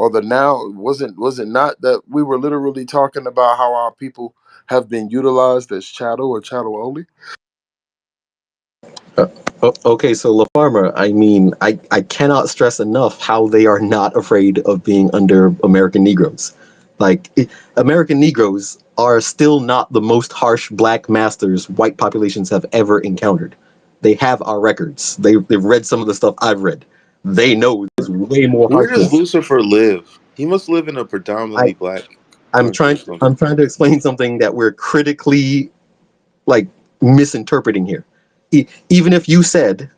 the now was it not that we were literally talking about how our people have been utilized as chattel or chattel only? Okay, so La Farmer, I mean, I cannot stress enough how they are not afraid of being under American Negroes. American Negroes are still not the most harsh black masters white populations have ever encountered. They have our records. They've read some of the stuff I've read. They know there's way more Where does harshness. Lucifer live? He must live in a I, predominantly black I'm country or trying something. I'm trying to explain something that we're critically like misinterpreting here. Even if you said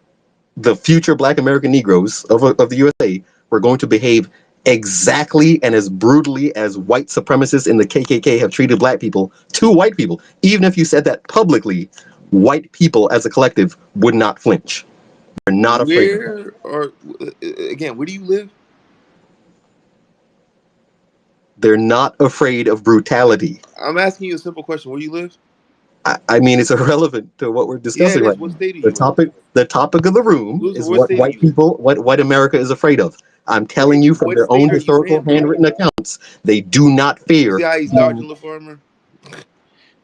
the future black American Negroes of the USA were going to behave exactly and as brutally as white supremacists in the KKK have treated black people to white people. Even if you said that publicly, white people as a collective would not flinch. They're not afraid of that. Where are again? Where do you live? They're not afraid of brutality. I'm asking you a simple question. Where do you live? I mean, it's irrelevant to what we're Yeah, it discussing is. right What now. state are The you in? topic of the room Lucifer, is what what state are white you in? people, what America is afraid of. I'm telling you from What their own state are you historical in, bro? handwritten accounts, they do not You see fear how he's being. dodging the farmer?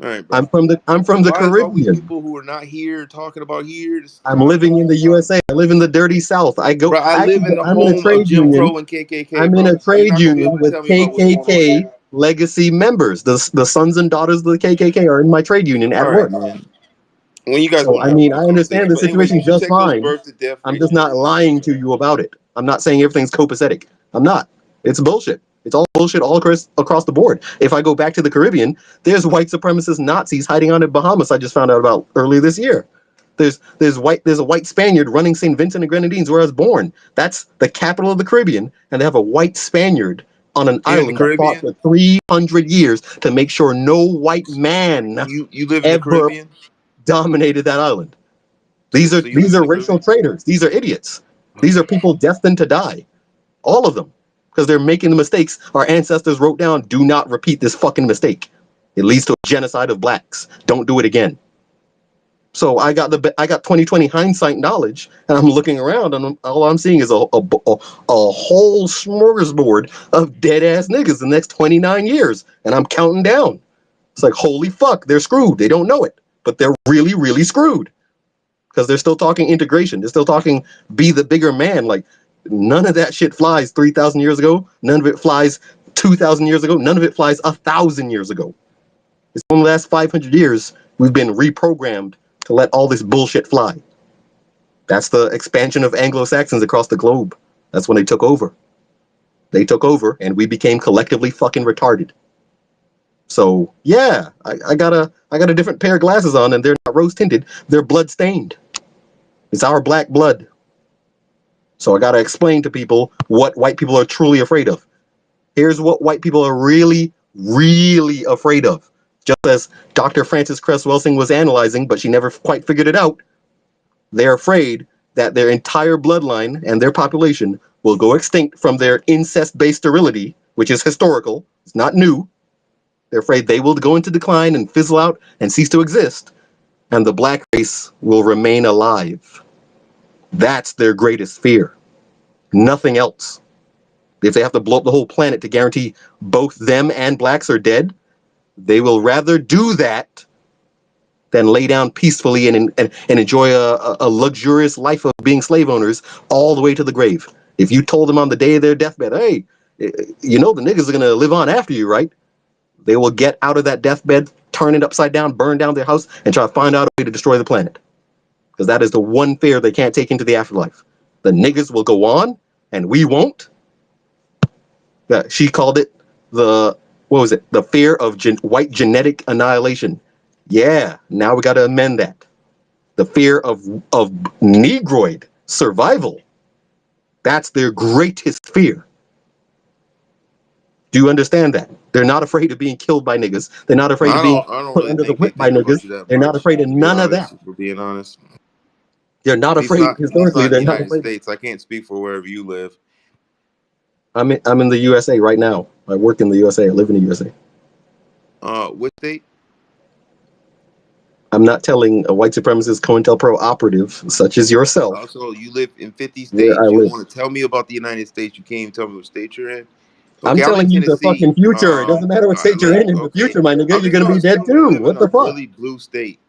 All right, I'm bro. from the Why is always Caribbean. people who are not here talking about here? Just I'm calm living in down, the bro. USA. I live in the dirty South. Bro, I live in the I'm in a home of trade Jim union. Crow and KKK, I'm in bro. a So you're trade not gonna be able union to with tell me about what's going on KKK here. legacy members. The sons and daughters of the KKK are in my trade union at All right, work. man. When you guys So want to I have a mean, good I conversation, understand the but anyways, you situation should just check those fine. birth to death I'm rates just and not everything. lying to you about it. I'm not saying everything's copacetic. I'm not. It's bullshit. It's all bullshit all across the board. If I go back to the Caribbean, there's white supremacist Nazis hiding out in Bahamas. I just found out about earlier this year. There's a white Spaniard running St. Vincent and Grenadines where I was born. That's the capital of the Caribbean, and they have a white Spaniard on an You're in the island that fought Caribbean. for 300 years to make sure no white man You live in the ever Caribbean. dominated that island. So, so you live These in are the racial Caribbean. traitors. These are idiots. These Okay. are people destined to die. All of them. Because they're making the mistakes our ancestors wrote down. Do not repeat this fucking mistake. It leads to a genocide of blacks. Don't do it again. So I got 2020 hindsight knowledge, and I'm looking around, and all I'm seeing is a whole smorgasbord of dead ass niggas in the next 29 years, and I'm counting down. It's like, holy fuck, they're screwed. They don't know it, but they're really, really screwed because they're still talking integration. They're still talking be the bigger man. Like, none of that shit flies 3,000 years ago. None of it flies 2,000 years ago. None of it flies 1,000 years ago. It's in the last 500 years we've been reprogrammed to let all this bullshit fly. That's the expansion of Anglo-Saxons across the globe. That's when they took over. They took over, and we became collectively fucking retarded. So yeah, I got a different pair of glasses on, and they're not rose tinted. They're blood stained. It's our black blood. So I gotta explain to people what white people are truly afraid of. Here's what white people are really, really afraid of. Just as Dr. Frances Cress Welsing was analyzing, but she never quite figured it out. They're afraid that their entire bloodline and their population will go extinct from their incest-based sterility, which is historical. It's not new. They're afraid they will go into decline and fizzle out and cease to exist, and the black race will remain alive. That's their greatest fear. Nothing else. If they have to blow up the whole planet to guarantee both them and blacks are dead, they will rather do that than lay down peacefully and enjoy a luxurious life of being slave owners all the way to the grave. If you told them on the day of their deathbed, hey, you know the niggas are going to live on after you, right? They will get out of that deathbed, turn it upside down, burn down their house, and try to find out a way to destroy the planet. Because that is the one fear they can't take into the afterlife. The niggas will go on, and we won't. She called it the, what was it? The fear of white genetic annihilation. Yeah, now we got to amend that. The fear of Negroid survival. That's their greatest fear. Do you understand that? They're not afraid of being killed by niggas. They're not afraid of being I don't put really under the think they whip by think about niggas. you that They're not much. afraid of To be none of that. honest, if we're being honest, They're not afraid. at least Historically, not in the they're not United afraid. States. I can't speak for wherever you live. I'm in the USA right now. I work in the USA. I live in the USA. What state? I'm not telling a white supremacist COINTELPRO operative such as yourself Also, you live in 50 where I states. You live. want to tell me about the United States? You can't even tell me what state you're in. I'm Okay, I'm in telling you the Tennessee. fucking future. It doesn't matter what state you're Like, in the okay, future, my nigga. I'm You're just gonna gonna be dead assume you too. live in What a the fuck? really blue state.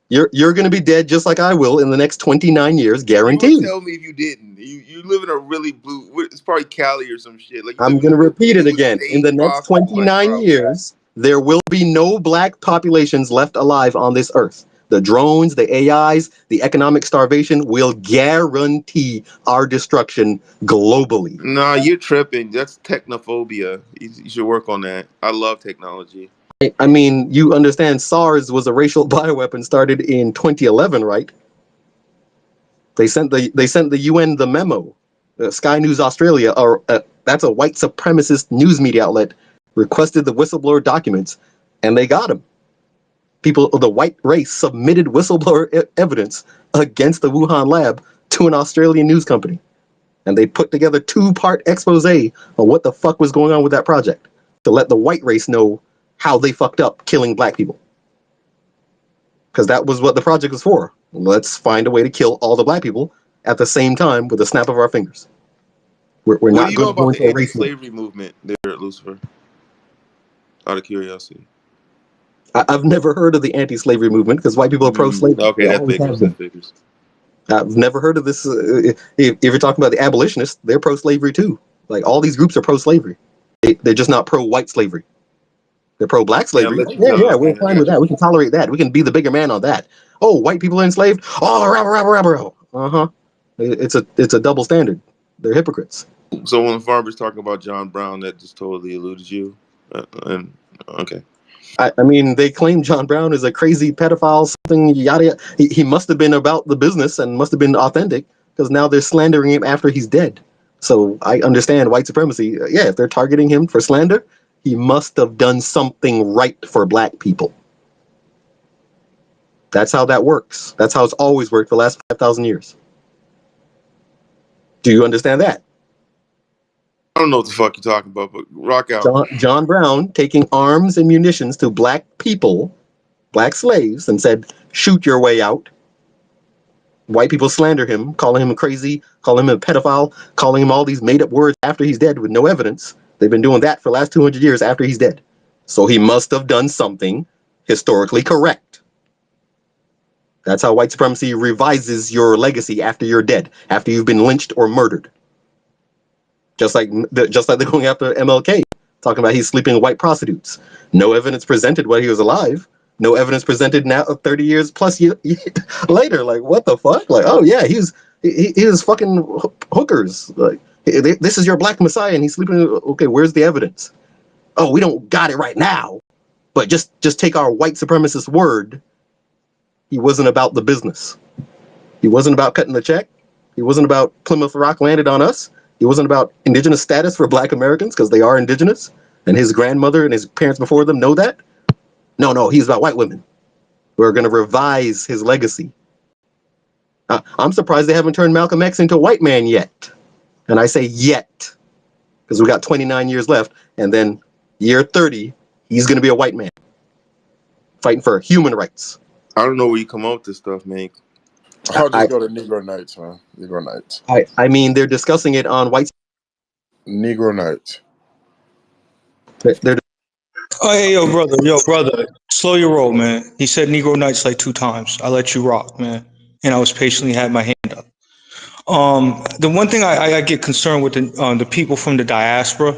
You're gonna be dead just like I will in the next 29 years, You would guaranteed. tell me if you didn't. You live in a really blue. It's probably Cali or some shit. Like you live I'm in gonna the repeat it bluest again. In the state next possible. Like, 29 bro. years, there will be no black populations left alive on this earth. The drones, the AIs, the economic starvation will guarantee our destruction globally. Nah, you're tripping. That's technophobia. You should work on that. I love technology. I mean, you understand SARS was a racial bioweapon started in 2011, right? They sent the UN the memo. Sky News Australia, or that's a white supremacist news media outlet, requested the whistleblower documents, and they got them. People of the white race submitted whistleblower evidence against the Wuhan lab to an Australian news company, and they put together 2-part expose on what the fuck was going on with that project to let the white race know how they fucked up killing black people. Because that was what the project was for. Let's find a way to kill all the black people at the same time with a snap of our fingers. We're What do not you know going to go about into the a race war. anti-slavery movement there at Lucifer? Out of curiosity. I've never heard of the anti-slavery movement because white people are pro-slavery. Okay, They that always figures. have That been. figures. I've never heard of this. If you're talking about the abolitionists, they're pro-slavery too. Like all these groups are pro-slavery. They're just not pro-white slavery. They're pro-black Okay, I'll slavery. let you Yeah, tell. yeah, we're Okay, I fine with got that. you. We can tolerate that. We can be the bigger man on that. Oh, white people are enslaved. Oh, rabble. Uh-huh. It's a double standard. They're hypocrites. So when Farmer's talking about John Brown, that just totally eluded you. And okay. I mean, they claim John Brown is a crazy pedophile, something yada yada. He must have been about the business and must have been authentic because now they're slandering him after he's dead. So I understand white supremacy. Yeah, if they're targeting him for slander, he must have done something right for black people. That's how that works. That's how it's always worked for the last 5,000 years. Do you understand that? I don't know what the fuck you're talking about, but rock out. John Brown taking arms and munitions to black people, black slaves, and said, "Shoot your way out." White people slander him, calling him crazy, calling him a pedophile, calling him all these made-up words after he's dead with no evidence. They've been doing that for the last 200 years after he's dead. So he must have done something historically correct. That's how white supremacy revises your legacy after you're dead, after you've been lynched or murdered. Just like they're going after MLK, talking about he's sleeping with white prostitutes. No evidence presented while he was alive. No evidence presented now 30 years plus later. Like, what the fuck? Like, oh yeah, he was fucking hookers. Like, this is your black messiah and he's sleeping. Okay, where's the evidence? Oh, we don't got it right now. But just take our white supremacist word. He wasn't about the business. He wasn't about cutting the check. He wasn't about Plymouth Rock landed on us. He wasn't about indigenous status for black Americans because they are indigenous. And his grandmother and his parents before them know that. No, he's about white women. We're going to revise his legacy. I'm surprised they haven't turned Malcolm X into a white man yet. And I say yet because we got 29 years left. And then year 30, he's going to be a white man fighting for human rights. I don't know where you come up with this stuff, man. I'll just go to Negro Nights, man. Negro Nights. I mean, they're discussing it on white. Negro Nights. They're Oh, hey, yo, brother, slow your roll, man. He said Negro Nights like 2 times. I let you rock, man, and I was patiently had my hand up. The one thing I get concerned with the people from the diaspora,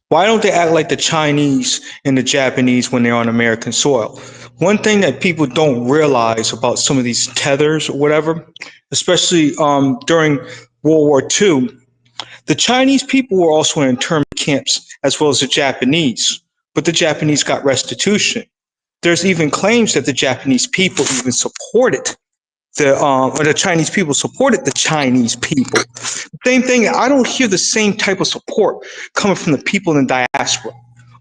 why don't they act like the Chinese and the Japanese when they're on American soil? One thing that people don't realize about some of these tethers or whatever, especially during World War II, the Chinese people were also in internment camps as well as the Japanese, but the Japanese got restitution. There's even claims that the Japanese people even supported or the Chinese people supported the Chinese people. Same thing. I don't hear the same type of support coming from the people in the diaspora,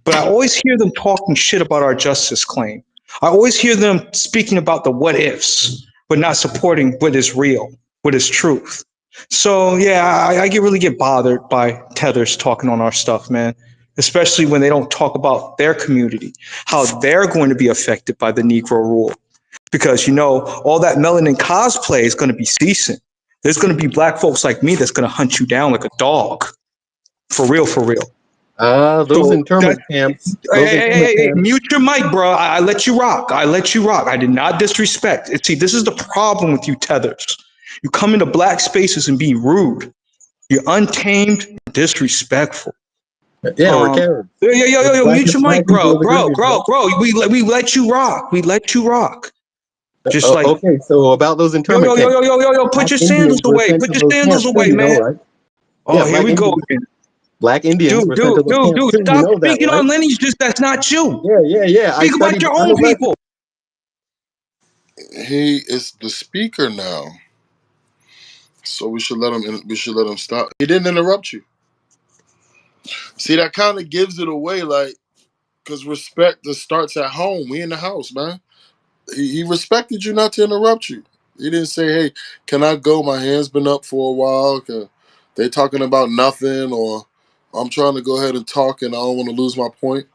but I always hear them talking shit about our justice claim. I always hear them speaking about the what ifs, but not supporting what is real, what is truth. So yeah, I really get bothered by tethers talking on our stuff, man. Especially when they don't talk about their community, how they're going to be affected by the Negro rule. Because, all that melanin cosplay is going to be ceasing. There's going to be black folks like me that's going to hunt you down like a dog. For real, for real. Those So internment camps. hey, mute your mic, bro. I let you rock. I did not disrespect. See, this is the problem with you tethers. You come into black spaces and be rude. You're untamed, disrespectful. Yeah, we're carried. Yo, mute your mic, bro. We let you rock. We let you rock. Just like Okay, so about those internment camps. Yo, put your sandals away. Put your sandals away, man. Right? Oh, Yeah, here we go again. Black Indians were sent to those camps too. Stop You know speaking that, right? on lineage, just that's not you. Yeah. Speak about your own people. He is the speaker now, so we should let him. We should let him stop. He didn't interrupt you. See, that kind of gives it away, like, because respect that starts at home. We in the house, man. He respected you not to interrupt you. He didn't say, "Hey, can I go? My hand's been up for a while. They talking about nothing, or I'm trying to go ahead and talk, and I don't want to lose my point."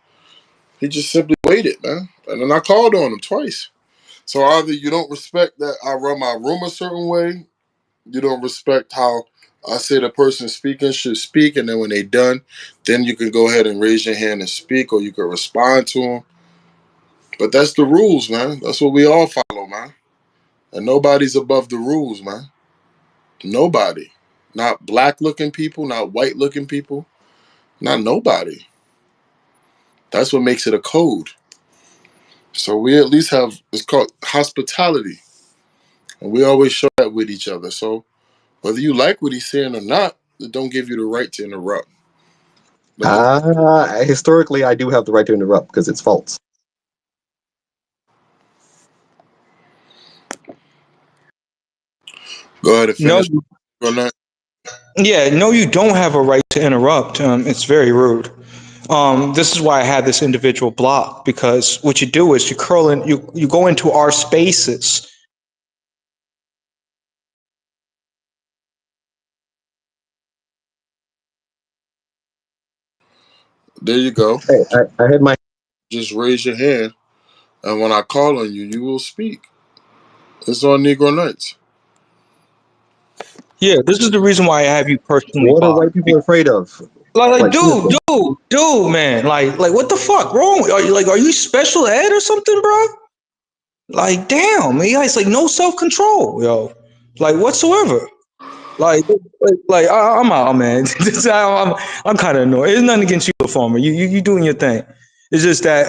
He just simply waited, man. And then I called on him twice. So either you don't respect that I run my room a certain way, you don't respect how I say the person speaking should speak, and then when they done, then you can go ahead and raise your hand and speak, or you can respond to them. But that's the rules, man. That's what we all follow, man. And nobody's above the rules, man. Nobody. Not black looking people, not white looking people, not nobody. That's what makes it a code. So we at least have, it's called hospitality. And we always show that with each other. So whether you like what he's saying or not, it don't give you the right to interrupt. Historically, I do have the right to interrupt because it's false. Go ahead and finish. No, you don't have a right to interrupt. It's very rude. This is why I had this individual blocked, because what you do is you go into our spaces. There you go. Hey, I had my Just raise your hand, and when I call on you, you will speak. It's on Negro Nights. Yeah, this is the reason why I have you personally, what are Bob. white people afraid of? Like, Like seriously. dude, man. Like, what the fuck wrong? Are you special ed or something, bro? Like, damn, man. It's like no self control, yo. Like whatsoever. I'm out, man. I'm kind of annoyed. It's nothing against you, farmer. You doing your thing. It's just that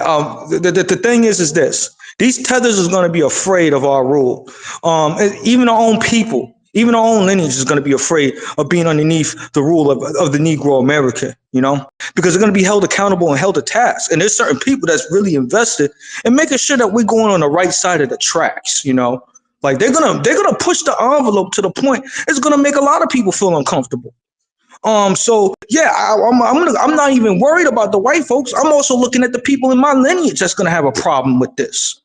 the thing is this: these tethers is going to be afraid of our rule. Even our own people, even our own lineage is going to be afraid of being underneath the rule of the Negro American. You know, because they're going to be held accountable and held to task. And there's certain people that's really invested in making sure that we're going on the right side of the tracks. You know, like they're gonna push the envelope to the point it's gonna make a lot of people feel uncomfortable. So yeah, I'm not even worried about the white folks. I'm also looking at the people in my lineage that's gonna have a problem with this.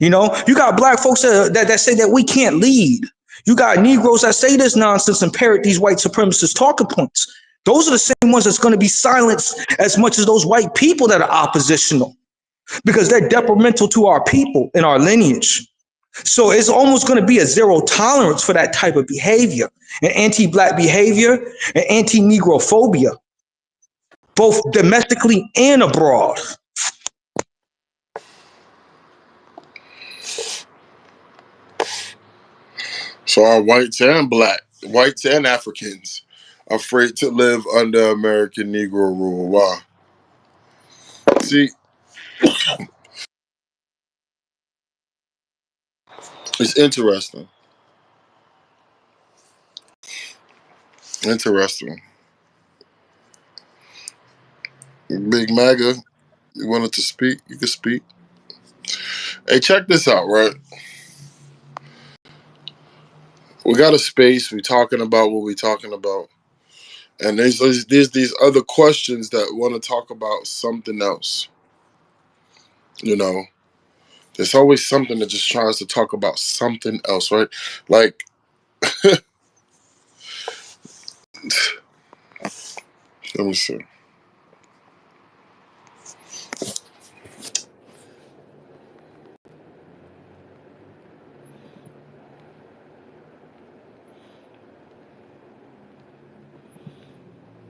You know, you got black folks that say that we can't lead. You got Negroes that say this nonsense and parrot these white supremacist talking points. Those are the same ones that's going to be silenced as much as those white people that are oppositional because they're detrimental to our people and our lineage. So it's almost going to be a zero tolerance for that type of behavior, and anti-black behavior and anti-Negro phobia, both domestically and abroad. So are whites and Africans, afraid to live under American Negro rule? Wow. See, it's interesting. Interesting. Big MAGA, you wanted to speak? You can speak. Hey, check this out, right? We got a space. We talking about what we talking about, and there's these other questions that want to talk about something else. You know, there's always something that just tries to talk about something else, right? Like, let me see.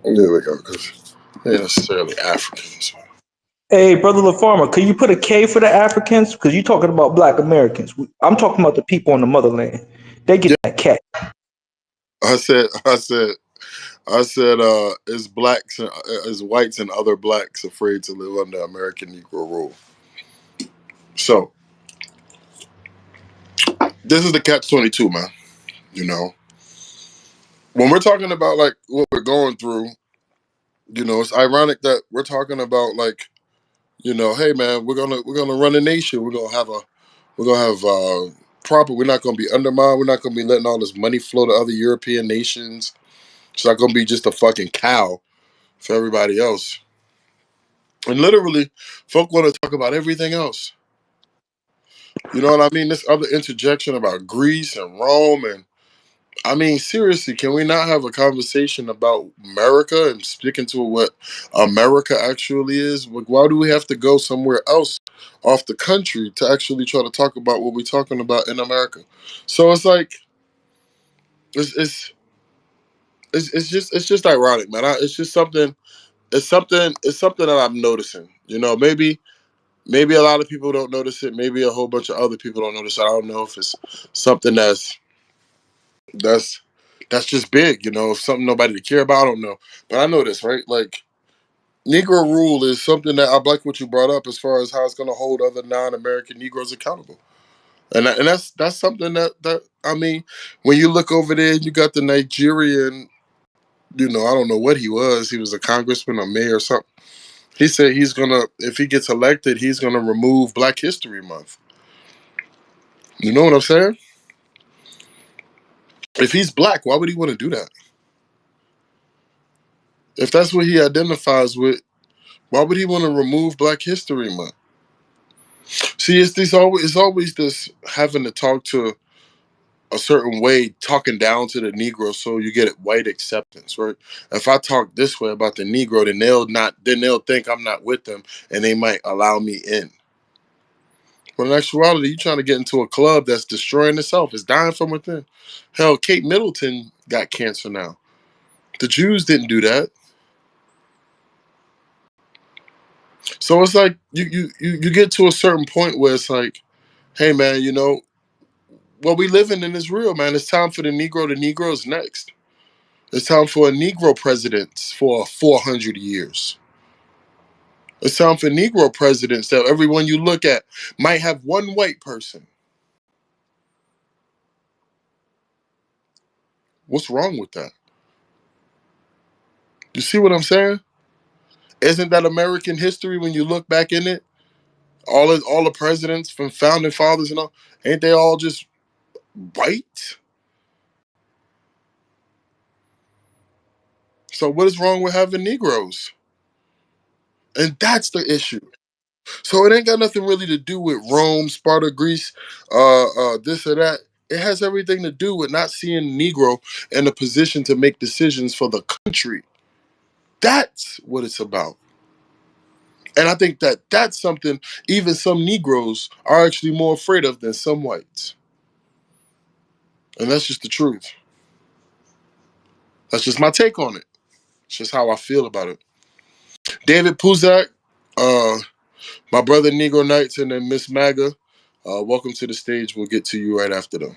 There we go. Because they're necessarily Africans. Hey, brother LaFarmer, could you put a K for the Africans? Because you're talking about Black Americans. I'm talking about the people on the motherland. They get Yeah, that cat. I said, is blacks, is whites and other blacks afraid to live under American Negro rule? So this is the catch-22, man. You know, when we're talking about like what we're going through, you know, it's ironic that we're talking about like, you know, hey man, we're gonna run a nation. We're gonna have proper. We're not gonna be undermined. We're not gonna be letting all this money flow to other European nations. It's not gonna be just a fucking cow for everybody else. And literally, folk want to talk about everything else. You know what I mean? This other interjection about Greece and Rome, and I mean, seriously, can we not have a conversation about America and sticking to what America actually is? Like, why do we have to go somewhere else off the country to actually try to talk about what we're talking about in America? So it's like it's it's it's just ironic, man. It's just something. It's something that I'm noticing. You know, maybe a lot of people don't notice it. Maybe a whole bunch of other people don't notice it. I don't know if it's something that's that's just big. You know, if something nobody to care about. I don't know, but I know this, right? Like Negro rule is something that I like what you brought up as far as how it's going to hold other non-American Negroes accountable, and that's something that I mean, when you look over there, you got the Nigerian. You know, I don't know what he was. He was a congressman or mayor or something. He said he's gonna, if he gets elected, he's gonna remove Black History Month. You know what I'm saying? If he's black, why would he want to do that? If that's what he identifies with, why would he want to remove Black History Month? See, it's always this having to talk to a certain way talking down to the Negro so you get white acceptance, right? If I talk this way about the Negro, then they'll think I'm not with them and they might allow me in. But in actuality, you're trying to get into a club that's destroying itself. It's dying from within. Hell, Kate Middleton got cancer now. The Jews didn't do that. So it's like you get to a certain point where it's like, hey man, what we living in is real, man. It's time for the Negro. The Negro's next. It's time for a Negro president for 400 years. It's time for Negro presidents that everyone you look at might have one white person. What's wrong with that? You see what I'm saying? Isn't that American history when you look back in it? All the presidents from founding fathers and all, ain't they all just white? So what is wrong with having Negroes? And that's the issue. So it ain't got nothing really to do with Rome, Sparta, Greece, this or that. It has everything to do with not seeing Negro in a position to make decisions for the country. That's what it's about. And I think that that's something even some Negroes are actually more afraid of than some whites. And that's just the truth. That's just my take on it. It's just how I feel about it. David Puzak, uh, my brother Negro Knights, and then Miss Maga, welcome to the stage. We'll get to you right after them.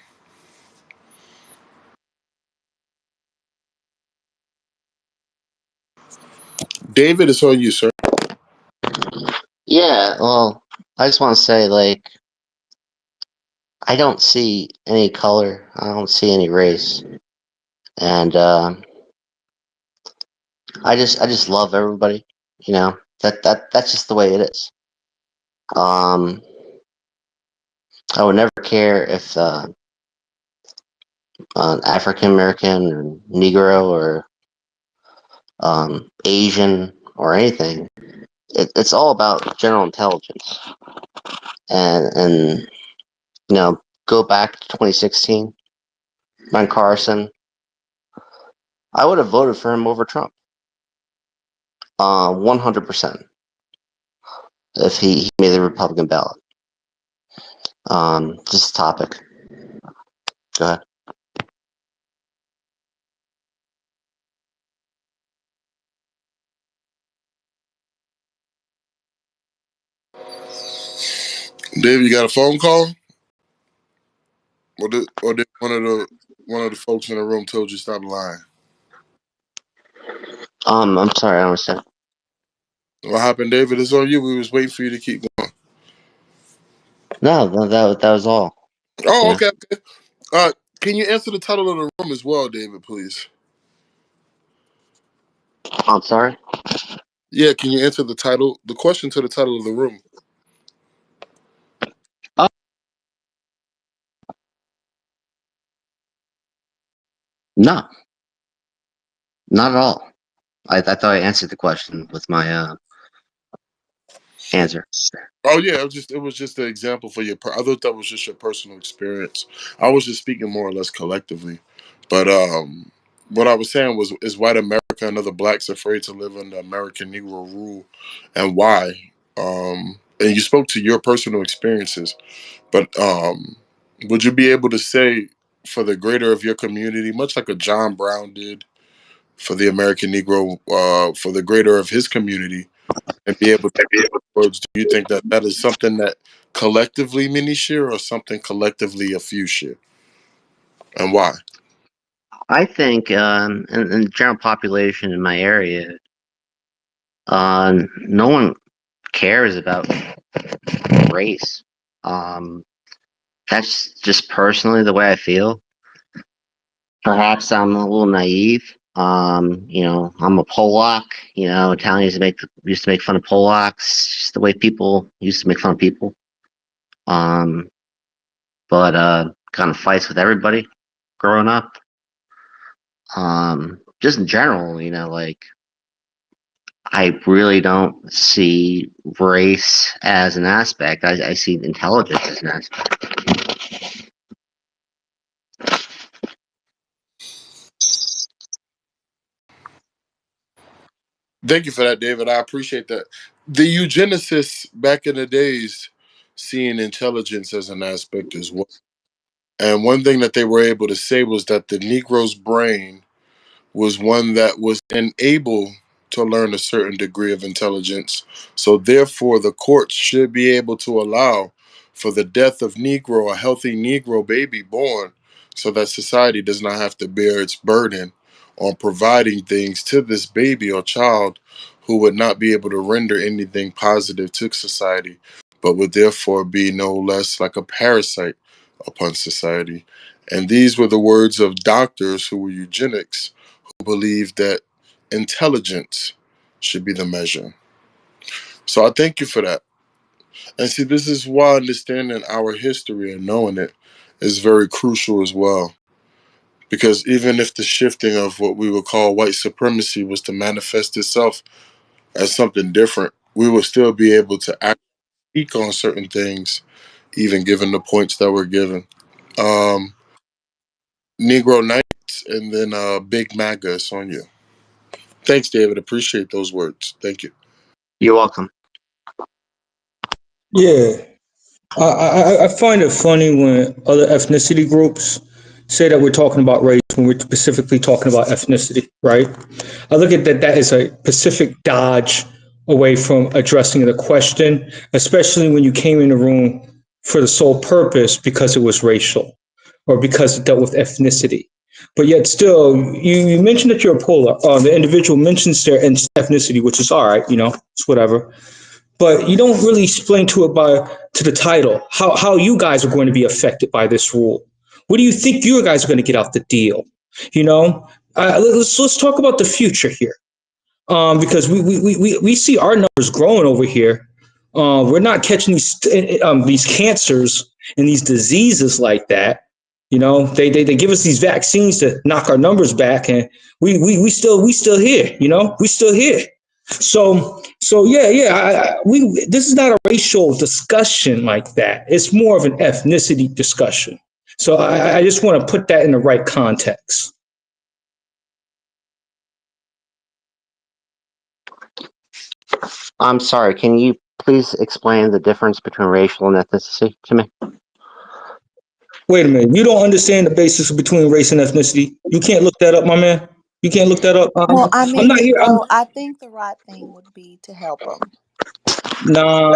David, it's on you, sir. Yeah, well, I just want to say, like, I don't see any color. I don't see any race, and I just love everybody. That's just the way it is. Um, I would never care if an African American or Negro or Asian or anything. It's all about general intelligence, and go back to 2016, Ben Carson. I would have voted for him over Trump. 100% if he made the Republican ballot. Just a topic. Go ahead. David, you got a phone call? Or did one of the folks in the room told you stop lying? I'm sorry, I don't understand. What happened, David? It's on you. We was waiting for you to keep going. No, that was all. Oh, Yeah. okay. Can you answer the title of the room as well, David, please? I'm sorry. Yeah, can you answer the question to the title of the room? Oh, no, not at all. I thought I answered the question with my answer. Oh yeah, it was just an example for your. I thought that was just your personal experience. I was just speaking more or less collectively, but what I was saying was, is white America and other blacks afraid to live under American Negro rule, and why? And you spoke to your personal experiences, but would you be able to say for the greater of your community, much like a John Brown did for the American Negro, for the greater of his community, and be able to words, do you think that that is something that collectively many share or something collectively a few share? And why? I think in the general population in my area, no one cares about race. Um, that's just personally the way I feel. Perhaps I'm a little naive. I'm a Polak. Italians used to make fun of Polacks, just the way people used to make fun of people. Um, but kind of fights with everybody growing up. Just in general, like I really don't see race as an aspect. I see intelligence as an aspect. Thank you for that, David. I appreciate that. The eugenicists back in the days seeing intelligence as an aspect as well. And one thing that they were able to say was that the Negro's brain was one that was unable to learn a certain degree of intelligence. So therefore, the courts should be able to allow for the death of Negro, a healthy Negro baby born, so that society does not have to bear its burden on providing things to this baby or child who would not be able to render anything positive to society, but would therefore be no less like a parasite upon society. And these were the words of doctors who were eugenics, who believed that intelligence should be the measure. So I thank you for that. And see, this is why understanding our history and knowing it is very crucial as well. Because even if the shifting of what we would call white supremacy was to manifest itself as something different, we will still be able to speak on certain things, even given the points that were given. Um, Negro Knights and then Big Maga is on you. Thanks, David. Appreciate those words. Thank you. You're welcome. Yeah. I find it funny when other ethnicity groups say that we're talking about race when we're specifically talking about ethnicity, right? I look at that as a Pacific dodge away from addressing the question, especially when you came in the room for the sole purpose because it was racial or because it dealt with ethnicity. But yet still, you mentioned that you're a polar. The individual mentions their ethnicity, which is all right, it's whatever, but you don't really explain to the title how you guys are going to be affected by this rule. What do you think you guys are going to get out the deal? You know, let's talk about the future here, because we see our numbers growing over here. We're not catching these cancers and these diseases like that. They give us these vaccines to knock our numbers back, and we still here. We still here. So yeah. We this is not a racial discussion like that. It's more of an ethnicity discussion. So I just want to put that in the right context. I'm sorry, can you please explain the difference between racial and ethnicity to me? Wait a minute. You don't understand the basis between race and ethnicity. You can't look that up, my man. You can't look that up. Well, I I'm mean, not here. I think the right thing would be to help them. No.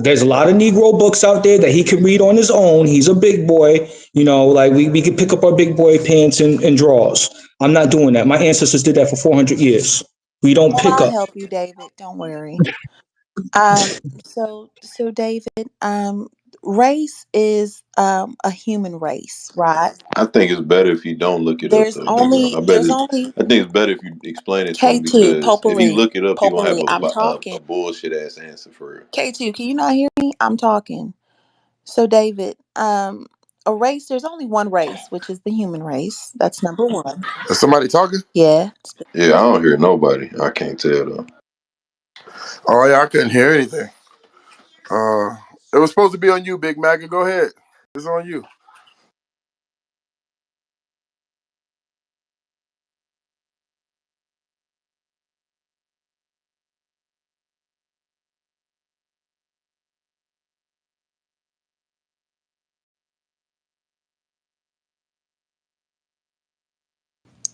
There's a lot of Negro books out there that he can read on his own. He's a big boy. Like we can pick up our big boy pants and drawers. I'm not doing that. My ancestors did that for 400 years. We don't Well, pick I'll up. help you, David. Don't worry. So David, race is a human race, right? I think it's better if you don't look it up, There's though, Negro. only there's only I think it's better if you explain it to him K2 because if he Popoli look it up, he gonna have Popoli. I'm a talking. bullshit ass answer for real. K2, can you not hear me? I'm talking. So David, a race. There's only one race, which is the human race. That's number one. Is somebody talking? Yeah. Yeah, I don't hear nobody. I can't tell though. Oh yeah, I couldn't hear anything. It was supposed to be on you, Big Mac. Go ahead. It's on you.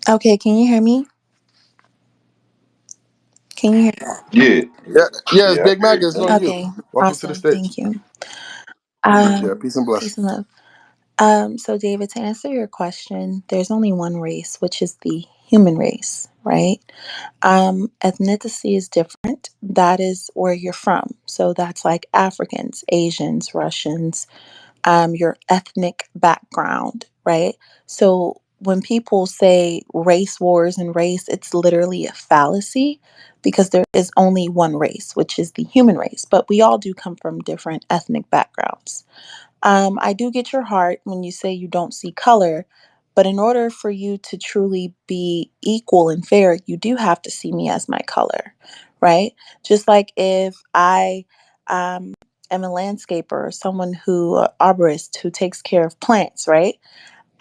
Okay. Can you hear me? Can you hear me? Yeah, Yeah, yes, yeah, I Big can hear Mac you is now. on you. Okay. Welcome to the Awesome. stage. Thank you. Yeah, peace and Peace blessings. and love. So David, to answer your question, there's only one race, which is the human race, right? Ethnicity is different. That is where you're from. So that's like Africans, Asians, Russians, your ethnic background, right? So when people say race wars and race, it's literally a fallacy because there is only one race, which is the human race. But we all do come from different ethnic backgrounds. I do get your heart when you say you don't see color, but in order for you to truly be equal and fair, you do have to see me as my color, right? Just like if I um, am a landscaper or someone arborist who takes care of plants, right?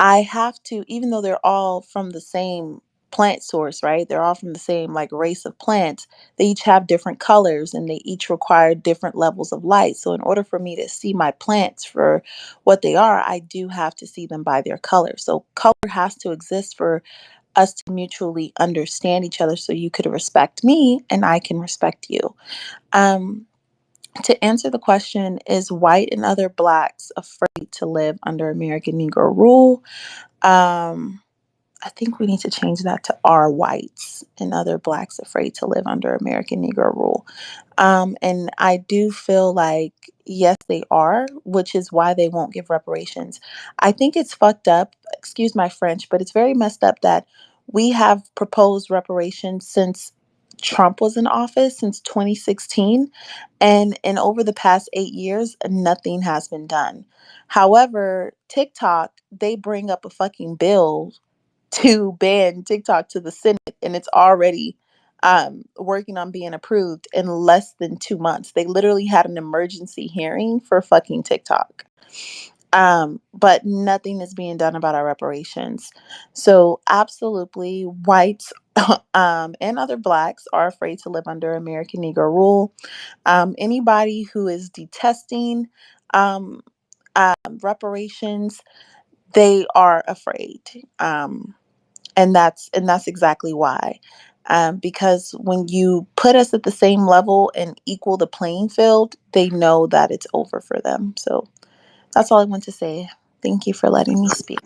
I have to, even though they're all from the same plant source, right? They're all from the same like race of plants. They each have different colors and they each require different levels of light. So in order for me to see my plants for what they are, I do have to see them by their color. So color has to exist for us to mutually understand each other, so you could respect me and I can respect you. Um, to answer the question, is white and other blacks afraid to live under American Negro rule? Um, I think we need to change that to are whites and other blacks afraid to live under American Negro rule. And I do feel like, yes, they are, which is why they won't give reparations. I think it's fucked up, excuse my French, but it's very messed up that we have proposed reparations since Trump was in office, since 2016. And over the past 8 years, nothing has been done. However, TikTok, they bring up a fucking bill to ban TikTok to the Senate, and it's already working on being approved in less than 2 months. They literally had an emergency hearing for fucking TikTok. But nothing is being done about our reparations. So, absolutely, whites and other blacks are afraid to live under American Negro rule. Anybody who is detesting um, reparations, they are afraid. And that's exactly why. Because when you put us at the same level and equal the playing field, they know that it's over for them. So that's all I want to say. Thank you for letting me speak.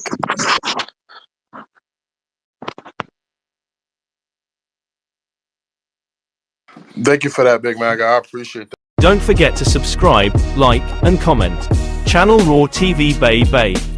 Thank you for that, Big Mag. I appreciate that. Don't forget to subscribe, like, and comment. Channel Raw TV Bay Bay.